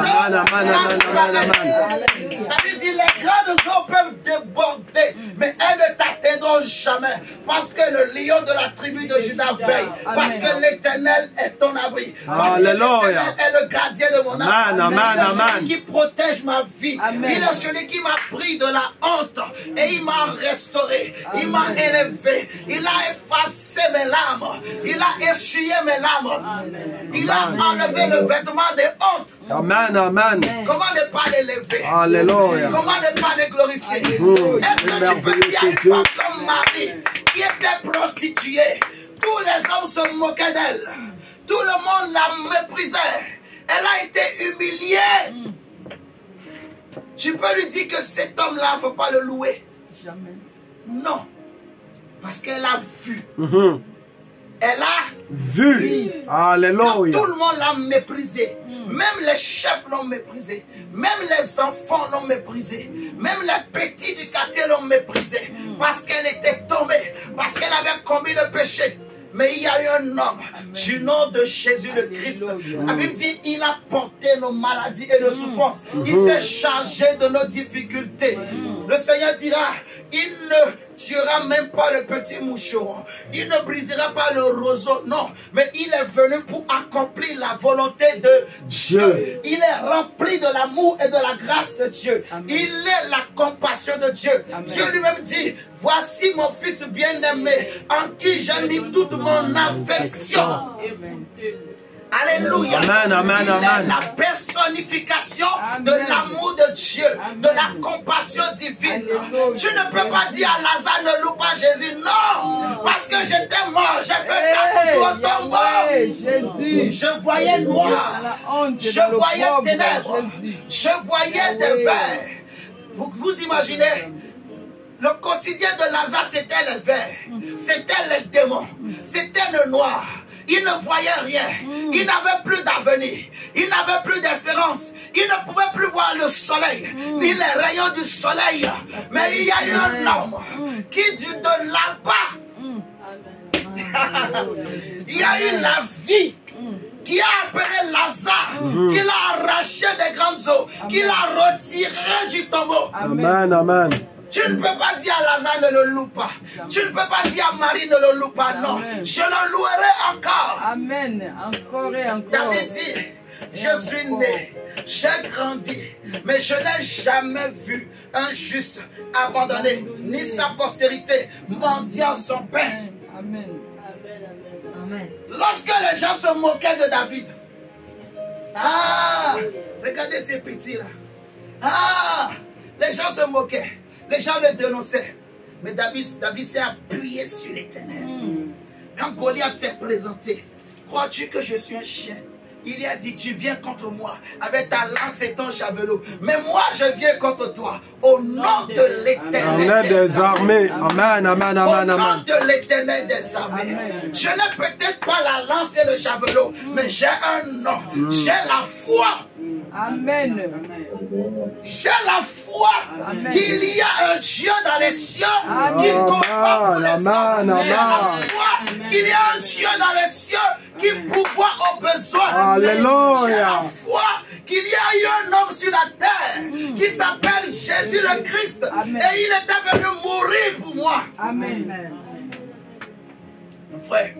David dit, les grandes eaux peuvent déborder, mais elles ne t'atteindront jamais, parce que le lion de la tribu de Juda veille, parce que l'Éternel est ton abri, parce que l'Éternel est le gardien de mon âme. Il est celui qui protège ma vie. Il est celui qui m'a pris de la honte et il m'a restauré, il m'a élevé, il a effacé mes larmes, il a essuyé mes larmes, il a enlevé le vêtement de honte. Amen, amen. Comment ne pas l'élever? Alléluia. Comment ne pas les glorifier? Est-ce que tu peux dire une femme comme Marie qui était prostituée? Tous les hommes se moquaient d'elle. Tout le monde la méprisait. Elle a été humiliée. Tu peux lui dire que cet homme-là, il ne faut pas le louer? Jamais. Non. Parce qu'elle a vu. Elle a vu. Alléluia. Quand tout le monde l'a méprisé. Même les chefs l'ont méprisé. Même les enfants l'ont méprisé. Même les petits du quartier l'ont méprisé. Parce qu'elle était tombée. Parce qu'elle avait commis le péché. Mais il y a eu un homme du nom de Jésus le Christ. La Bible dit, il a porté nos maladies et nos souffrances. Il s'est chargé de nos difficultés. Le Seigneur dira, il ne tuera même pas le petit moucheron. Il ne brisera pas le roseau. Non, mais il est venu pour accomplir la volonté de Dieu. Il est rempli de l'amour et de la grâce de Dieu. Il est la compassion de Dieu. Dieu lui-même dit, voici mon fils bien-aimé, en qui j'ai mis toute mon affection. Alléluia. Amen, amen, il amen. est la personnification de l'amour de Dieu, de la compassion divine. Tu ne peux pas dire à Lazare ne loue pas Jésus. Non, parce que j'étais mort, j'ai fait 4 jours au tombeau. Je voyais noir, je voyais ténèbres, je voyais des vers. Vous imaginez? Le quotidien de Lazare, c'était les vers, c'était les démons, c'était le noir. Il ne voyait rien. Il n'avait plus d'avenir. Il n'avait plus d'espérance. Il ne pouvait plus voir le soleil, ni les rayons du soleil. Mais il y a eu un homme qui de là-bas, il y a eu la vie, qui a appelé Lazare, qui l'a arraché des grandes eaux, qui l'a retiré du tombeau. Amen, amen. Tu ne peux pas dire à Lazare ne le loue pas. Tu ne peux pas dire à Marie ne le loue pas. Non, je le louerai encore. Amen. Encore et encore. David dit, je suis né, j'ai grandi, mais je n'ai jamais vu un juste abandonné, ni sa postérité mendiant son pain. Amen. Amen. Lorsque les gens se moquaient de David, regardez ces petits-là. Les gens se moquaient. Les gens le dénonçaient. Mais David s'est appuyé sur l'Éternel. Quand Goliath s'est présenté, crois-tu que je suis un chien? Il a dit, tu viens contre moi avec ta lance et ton javelot. Mais moi, je viens contre toi au nom de l'Éternel des armées. Amen, amen, amen, amen. Au nom de l'Éternel des armées. Je n'ai peut-être pas la lance et le javelot, mais j'ai un nom. J'ai la foi. Amen. J'ai la foi qu'il y a un Dieu dans les cieux qui combat pour les hommes. J'ai la foi qu'il y a un Dieu dans les cieux qui pourvoit aux besoins. Alléluia. J'ai la foi qu'il y a eu un homme sur la terre qui s'appelle Jésus le Christ. Et il était venu mourir pour moi. Amen. Mon frère,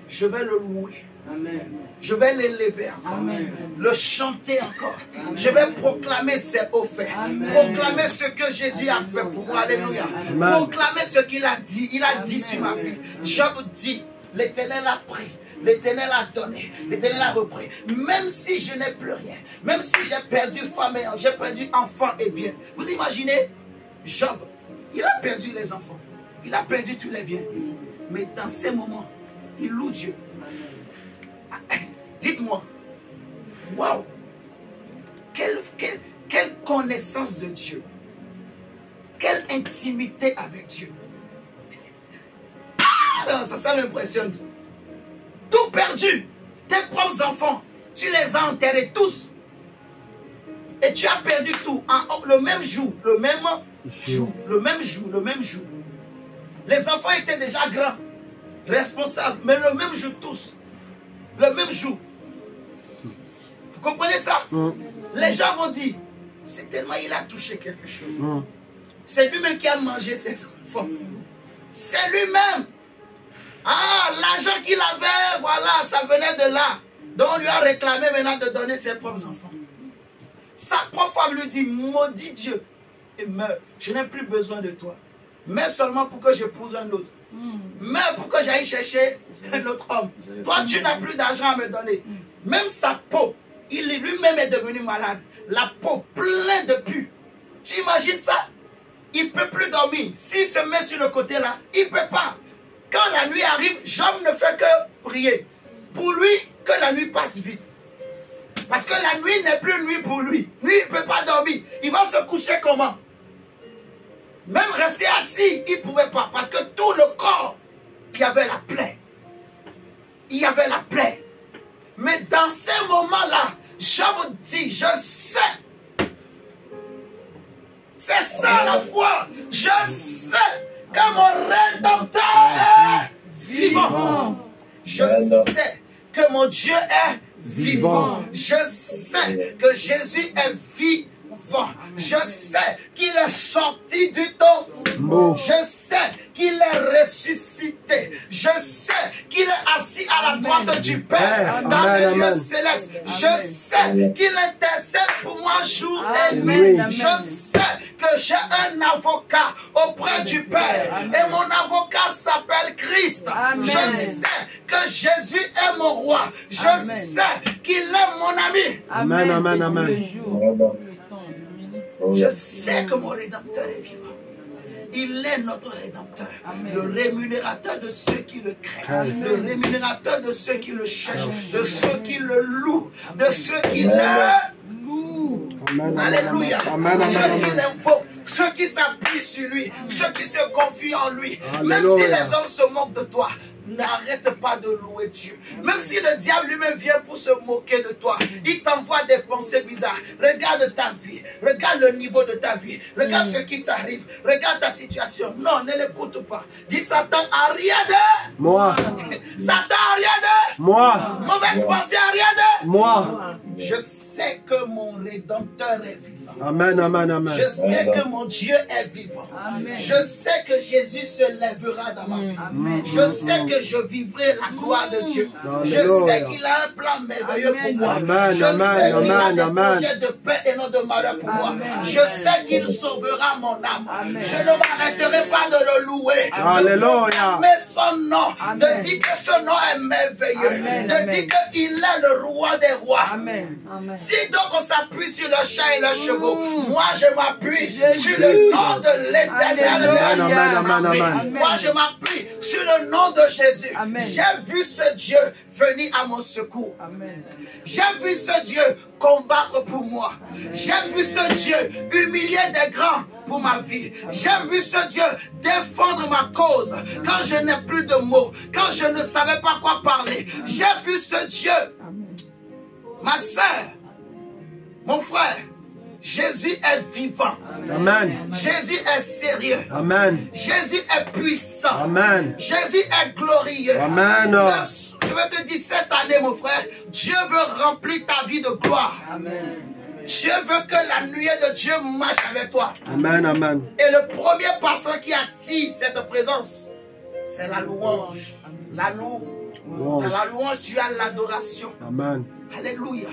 je vais le louer. Amen. Je vais l'élever encore, le chanter encore. Je vais proclamer ses hauts faits, proclamer ce que Jésus a fait pour moi. Alléluia. Proclamer ce qu'il a dit. Il a dit sur ma vie. Job dit, l'Éternel a pris, l'Éternel a donné, l'Éternel a repris. Même si je n'ai plus rien, même si j'ai perdu femme et j'ai perdu enfant et bien. Vous imaginez, Job, il a perdu les enfants, il a perdu tous les biens. Mais dans ces moments, il loue Dieu. Dites-moi, waouh, quelle connaissance de Dieu, quelle intimité avec Dieu. Ah non, ça m'impressionne. Tout perdu, tes propres enfants, tu les as enterrés tous. Et tu as perdu tout le même jour, le même jour. Les enfants étaient déjà grands, responsables, mais le même jour tous. Le même jour. Vous comprenez ça? Les gens vont dire, c'est tellement il a touché quelque chose. C'est lui-même qui a mangé ses enfants. C'est lui-même. Ah, l'argent qu'il avait, voilà, ça venait de là. Donc on lui a réclamé maintenant de donner ses propres enfants. Sa propre femme lui dit, maudit Dieu et meurs. Je n'ai plus besoin de toi. Mais seulement pour que j'épouse un autre. Mais pour que j'aille chercher un autre homme. Toi, tu n'as plus d'argent à me donner. Même sa peau, il lui-même est devenu malade. La peau pleine de pus. Tu imagines ça? Il ne peut plus dormir. S'il se met sur le côté là, il ne peut pas. Quand la nuit arrive, Job ne fait que prier. Pour lui, que la nuit passe vite. Parce que la nuit n'est plus nuit pour lui. Lui, il ne peut pas dormir. Il va se coucher comment? Même rester assis, il ne pouvait pas. Parce que tout le corps, il y avait la plaie. Il y avait la plaie. Mais dans ces moments-là, Job dit, je sais. C'est ça la foi. Je sais que mon Rédempteur est vivant. Je sais que mon Dieu est vivant. Je sais que Jésus est vivant. Je sais qu'il est sorti du tombeau. Je sais qu'il est ressuscité. Je sais qu'il est assis à la droite du Père dans les lieux célestes. Je sais qu'il intercède pour moi jour et nuit. Je sais que j'ai un avocat auprès du Père. Et mon avocat s'appelle Christ. Je sais que Jésus est mon roi. Je sais qu'il est mon ami. Amen, amen, amen. Je sais que mon Rédempteur est vivant. Il est notre Rédempteur. Le rémunérateur de ceux qui le craignent. Le rémunérateur de ceux qui le cherchent. De ceux qui le louent. De ceux qui le... Alléluia. Ceux qui l'invoquent. Ceux qui s'appuient sur lui. Ceux qui se confient en lui. Même si les hommes se moquent de toi, n'arrête pas de louer Dieu. Même si le diable lui-même vient pour se moquer de toi, il t'envoie des pensées bizarres. Regarde ta vie, regarde le niveau de ta vie, regarde ce qui t'arrive, regarde ta situation. Non, ne l'écoute pas. Dis Satan a rien de moi. Satan a rien de moi. Mauvaise pensée a rien de moi. Je sais que mon Rédempteur est vivant. Amen, amen, amen. Je sais que mon Dieu est vivant. Amen. Je sais que Jésus se lèvera dans ma vie. Amen. Je sais que je vivrai la gloire de Dieu. Amen. Je sais qu'il a un plan merveilleux pour moi. Amen, je amen, sais qu'il a des amen. projets de paix et non de malheur pour moi. Je sais qu'il sauvera mon âme. Amen. Je ne m'arrêterai pas de le louer. Alléluia. De son nom. Amen. De dire que ce nom est merveilleux. Amen. De dire qu'il est le roi des rois. Amen. Amen. Si donc on s'appuie sur le chat et le chevaux, moi je m'appuie sur le nom de l'Éternel. Moi je m'appuie sur le nom de Jésus. J'ai vu ce Dieu venir à mon secours. J'ai vu ce Dieu combattre pour moi. J'ai vu ce Dieu humilier des grands pour ma vie. J'ai vu ce Dieu défendre ma cause quand je n'ai plus de mots, quand je ne savais pas quoi parler. J'ai vu ce Dieu. Ma sœur, Mon frère, Jésus est vivant. Amen. Jésus est sérieux. Amen. Jésus est puissant. Amen. Jésus est glorieux. Amen. Je vais te dire cette année, mon frère, Dieu veut remplir ta vie de gloire. Amen. Dieu veut que la nuée de Dieu marche avec toi. Amen. Amen. Et le premier parfum qui attire cette présence, c'est la louange. La louange. Dans la louange, tu as l'adoration. Amen. Alléluia.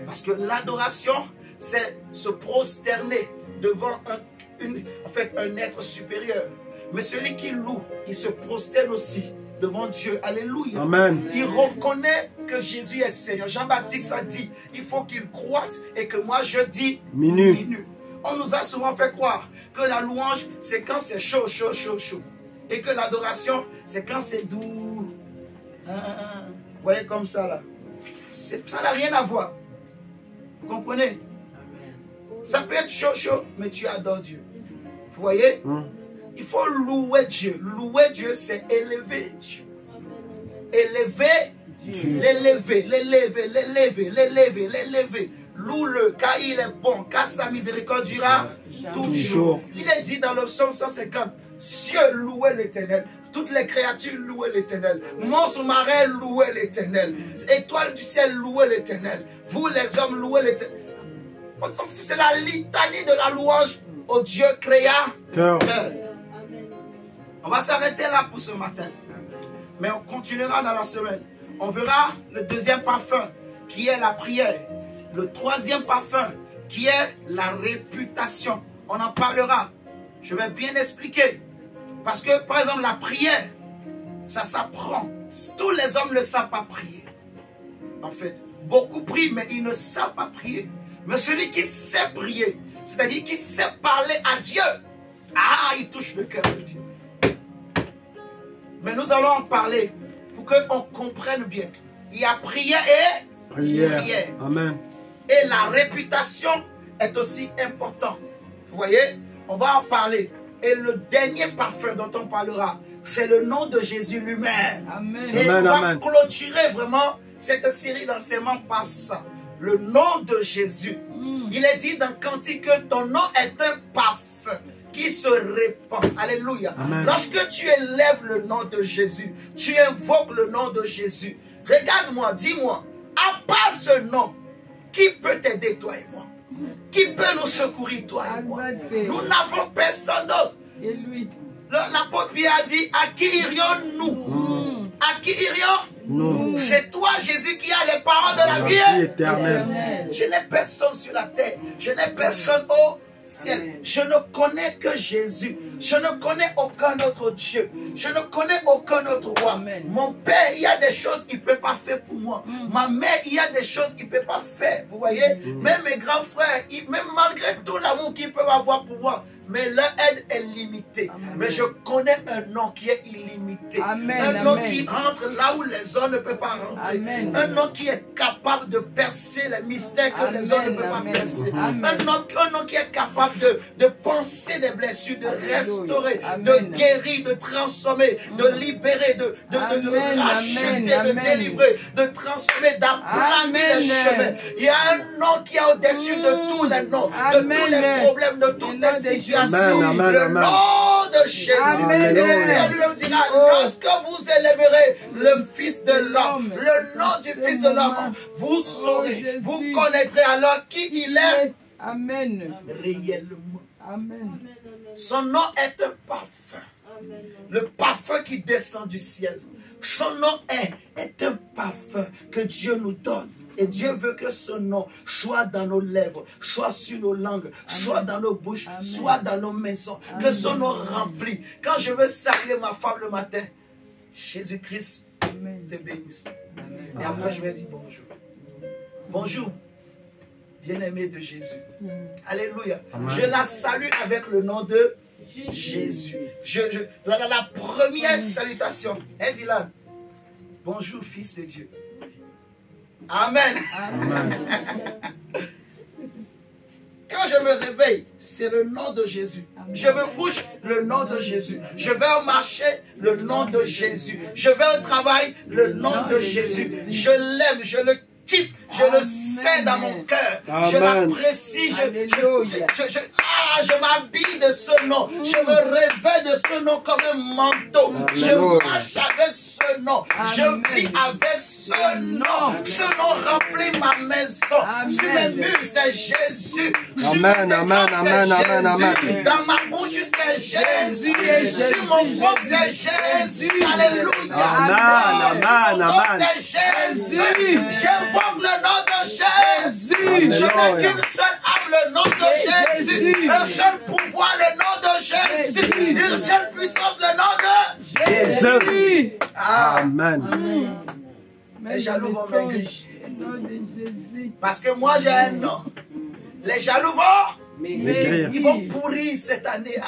Parce que l'adoration, c'est se prosterner devant un être supérieur. Mais celui qui loue, il se prosterne aussi devant Dieu. Alléluia. Amen. Il reconnaît que Jésus est Seigneur. Jean-Baptiste a dit, il faut qu'il croisse et que moi je dis minute. On nous a souvent fait croire que la louange, c'est quand c'est chaud, chaud, chaud, chaud. Et que l'adoration, c'est quand c'est doux. Vous voyez comme ça là. Ça n'a rien à voir. Vous comprenez? Ça peut être chaud, chaud, mais tu adores Dieu. Vous voyez? Il faut louer Dieu. Louer Dieu, c'est élever Dieu. Élever Dieu. L'élever, l'élever, l'élever, l'élever, l'élever. Loue-le, car il est bon, car sa miséricorde durera toujours. Il est dit dans le psaume 150, cieux louez l'Éternel. Toutes les créatures louent l'Éternel. Monstres marins louent l'Éternel. Étoiles du ciel louent l'Éternel. Vous les hommes louez l'Éternel. C'est la litanie de la louange au Dieu créateur. On va s'arrêter là pour ce matin. Mais on continuera dans la semaine. On verra le deuxième parfum qui est la prière. Le troisième parfum qui est la réputation. On en parlera. Je vais bien expliquer. Parce que, par exemple, la prière, ça s'apprend. Tous les hommes ne savent pas prier. En fait, beaucoup prient, mais ils ne savent pas prier. Mais celui qui sait prier, c'est-à-dire qui sait parler à Dieu, il touche le cœur de Dieu. Mais nous allons en parler pour qu'on comprenne bien. Il y a prière et prière. Amen. Et la réputation est aussi importante. Vous voyez, on va en parler. Et le dernier parfum dont on parlera, c'est le nom de Jésus lui-même. Et on va clôturer vraiment cette série d'enseignements par ça. Le nom de Jésus. Il est dit dans Cantique que ton nom est un parfum qui se répand. Alléluia. Amen. Lorsque tu élèves le nom de Jésus, tu invoques le nom de Jésus. Regarde-moi, dis-moi, à part ce nom, qui peut t'aider, toi et moi? Qui peut nous secourir, toi et moi? Nous n'avons personne d'autre. Et lui. L'apôtre Pierre a dit, à qui irions-nous? À qui irions-nous? C'est toi, Jésus, qui a les paroles de la vie éternelle. Je n'ai personne sur la terre. Je n'ai personne au ciel. Je ne connais que Jésus. Je ne connais aucun autre Dieu. Je ne connais aucun autre roi. Mon père, il y a des choses qu'il ne peut pas faire pour moi. Ma mère, il y a des choses qu'il ne peut pas faire. Vous voyez? Même mes grands frères, même malgré tout l'amour qu'ils peuvent avoir pour moi, mais leur aide est limitée. Mais je connais un nom qui est illimité. Un nom qui rentre là où les hommes ne peuvent pas rentrer. Un nom qui est capable de percer les mystères que les hommes ne peuvent pas percer. Un nom qui est capable de penser des blessures, de restaurer, de guérir, de transformer, de libérer, de racheter, de délivrer, de transformer, d'aplanir les chemins. Il y a un nom qui est au-dessus de tous les noms, de tous les problèmes, de toutes les situations. Le nom de Jésus. Et le Seigneur lui-même dira, lorsque vous élèverez le Fils de l'homme, le nom du Fils de l'homme, vous saurez, vous connaîtrez alors qui il est. Amen. Réellement. Amen. Son nom est un parfum. Le parfum qui descend du ciel. Son nom est un parfum que Dieu nous donne. Et Dieu veut que ce nom soit dans nos lèvres, soit sur nos langues, soit dans nos bouches, soit dans nos maisons. Que son nom remplit. Quand je veux saluer ma femme le matin, Jésus-Christ te bénisse. Et après je vais dire bonjour. Bonjour, bien-aimé de Jésus. Alléluia. Je la salue avec le nom de Jésus. La première salutation, hein, Dylan? Bonjour, fils de Dieu. Amen. Quand je me réveille, c'est le nom de Jésus. Je me couche, le nom de Jésus. Je vais au marché, le nom de Jésus. Je vais au travail, le nom de Jésus. Je l'aime, je le kiffe, je le sais dans mon cœur. Je l'apprécie, je m'habille de ce nom. Je me revêt de ce nom comme un manteau. Je marche avec ce nom. Je vis avec ce nom. Ce nom remplit ma maison. Sur mes murs, c'est Jésus. Sur mes écrans, c'est Jésus. Dans ma bouche, c'est Jésus. Sur mon front, c'est Jésus. Alléluia. C'est Jésus. J'invoque le nom de Jésus. Je n'ai qu'une seule âme, le nom de Jésus. Un seul pouvoir, le nom de Jésus. Une seule puissance, le nom de Jésus. Amen. Les jaloux vont vaincre. Parce que moi j'ai un nom. Les jaloux vont ils vont pourrir cette année.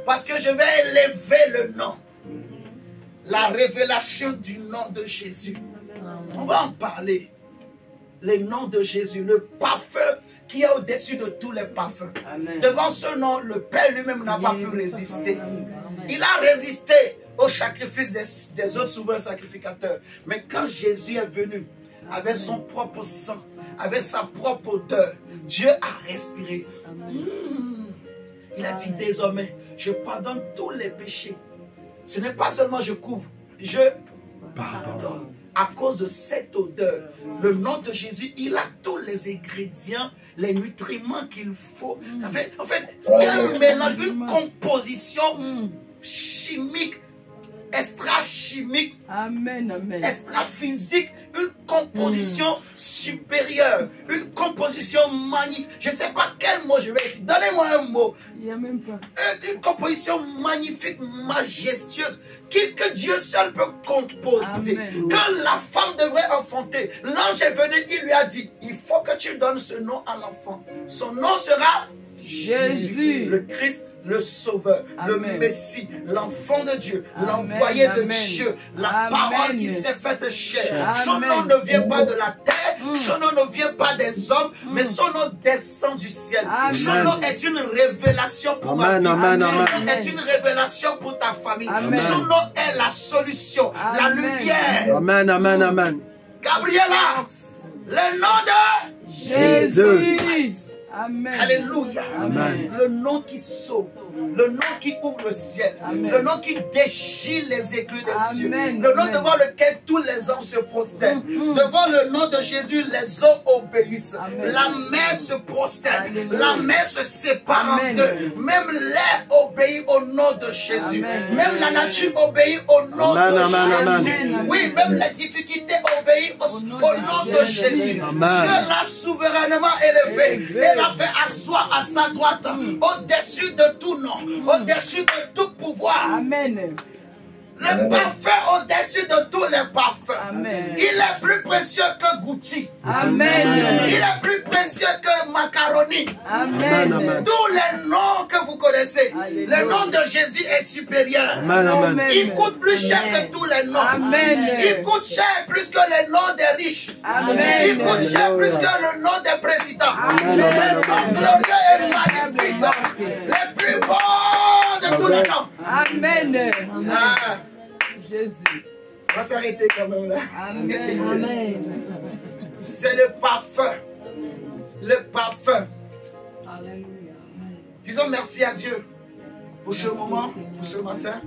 Parce que je vais élever le nom. La révélation du nom de Jésus. On va en parler. Le nom de Jésus, le parfum qui est au-dessus de tous les parfums. Amen. Devant ce nom, le Père lui-même n'a pas pu résister. Il a résisté au sacrifice des autres souverains sacrificateurs. Mais quand Jésus est venu avec son propre sang, avec sa propre odeur, Dieu a respiré. Il a dit désormais, je pardonne tous les péchés. Ce n'est pas seulement je couvre, je pardonne. À cause de cette odeur, le nom de Jésus, il a tous les ingrédients, les nutriments qu'il faut. En fait, c'est un mélange, une composition chimique, extra-chimique, extra-physique, une composition supérieure, une composition magnifique. Je ne sais pas quel mot je vais dire. Donnez-moi un mot. Il n'y a même pas. Une composition magnifique, majestueuse, que Dieu seul peut composer. Amen. Quand la femme devrait enfanter, l'ange est venu, il lui a dit, il faut que tu donnes ce nom à l'enfant. Son nom sera Jésus, le Christ, le Sauveur, Amen. Le Messie, l'enfant de Dieu, l'envoyé de Dieu, la parole qui s'est faite chair. Son nom ne vient pas de la terre, son nom ne vient pas des hommes, mais son nom descend du ciel. Amen. Son nom est une révélation pour ma vie. Son nom est une révélation pour ta famille. Amen. Son nom est la solution, la lumière. Amen, amen, amen. Gabriela, le nom de Jésus. Amen. Alléluia. Amen. Le nom qui sauve, le nom qui ouvre le ciel, Amen. Le nom qui déchire les éclus des cieux, le nom devant lequel tous les anges se prosternent. Devant le nom de Jésus, les eaux obéissent. Amen. La mer se prosterne, Alléluia. La mer se sépare en deux. Même l'air obéit au nom de Jésus. Amen. Même la nature obéit au nom de Jésus. Oui, même les difficultés obéissent au nom de Jésus. Dieu l'a souverainement élevé. Et l'a fait asseoir à sa droite, au-dessus de tout nom, au-dessus de tout pouvoir. Amen. Le parfum au-dessus de tous les parfums. Amen. Il est plus précieux que Gucci. Amen. Il est plus précieux que Macaroni. Amen. Tous les noms que vous connaissez, Alléluia. Le nom de Jésus est supérieur. Amen. Il coûte plus cher que tous les noms. Amen. Il coûte cher plus que les noms des riches. Amen. Il coûte cher plus que le nom des présidents. Amen. Le nom glorieux et magnifique. Les plus beaux de tous les noms. Amen. Jésus. On va s'arrêter quand même là. Amen. Amen. C'est le parfum. Le parfum. Alléluia. Disons merci à Dieu pour ce moment, pour ce matin.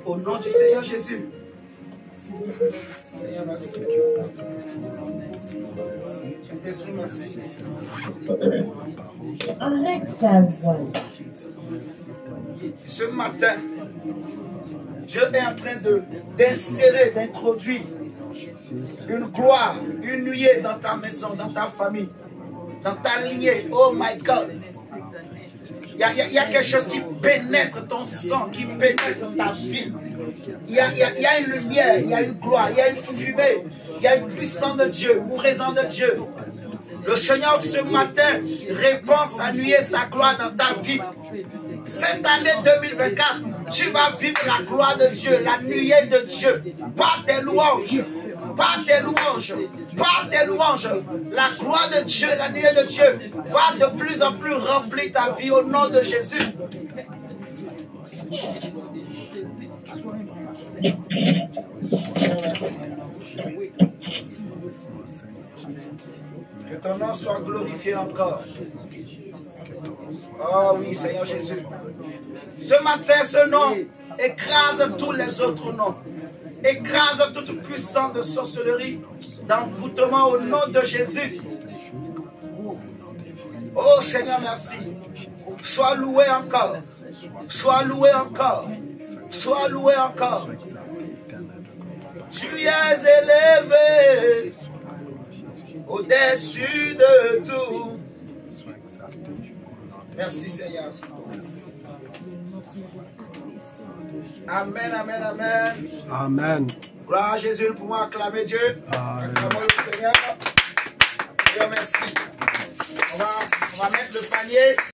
Au nom du Seigneur Jésus. Seigneur, merci. Saint-Esprit, merci. Arrête ça, voilà. Ce matin, Dieu est en train d'insérer, d'introduire une gloire, une nuée dans ta maison, dans ta famille, dans ta lignée. Oh my God. Il y a quelque chose qui pénètre ton sang, qui pénètre ta vie. Il y a une lumière, il y a une gloire, il y a une fumée, il y a une puissance de Dieu, une présence de Dieu. Le Seigneur ce matin répand sa nuée, sa gloire dans ta vie. Cette année 2024, tu vas vivre la gloire de Dieu, la nuée de Dieu, par tes louanges, par tes louanges, par tes louanges. La gloire de Dieu, la nuée de Dieu va de plus en plus remplir ta vie au nom de Jésus. Que ton nom soit glorifié encore. Oh oui, Seigneur Jésus. Ce matin, ce nom écrase tous les autres noms. Écrase toute puissance de sorcellerie, d'envoûtement au nom de Jésus. Oh Seigneur, merci. Sois loué encore. Sois loué encore. Sois loué encore. Tu es élevé au-dessus de tout. Merci Seigneur. Amen, amen, amen. Amen. Gloire à Jésus, nous pouvons acclamer Dieu. Acclamons le Seigneur. Dieu merci. On va mettre le panier.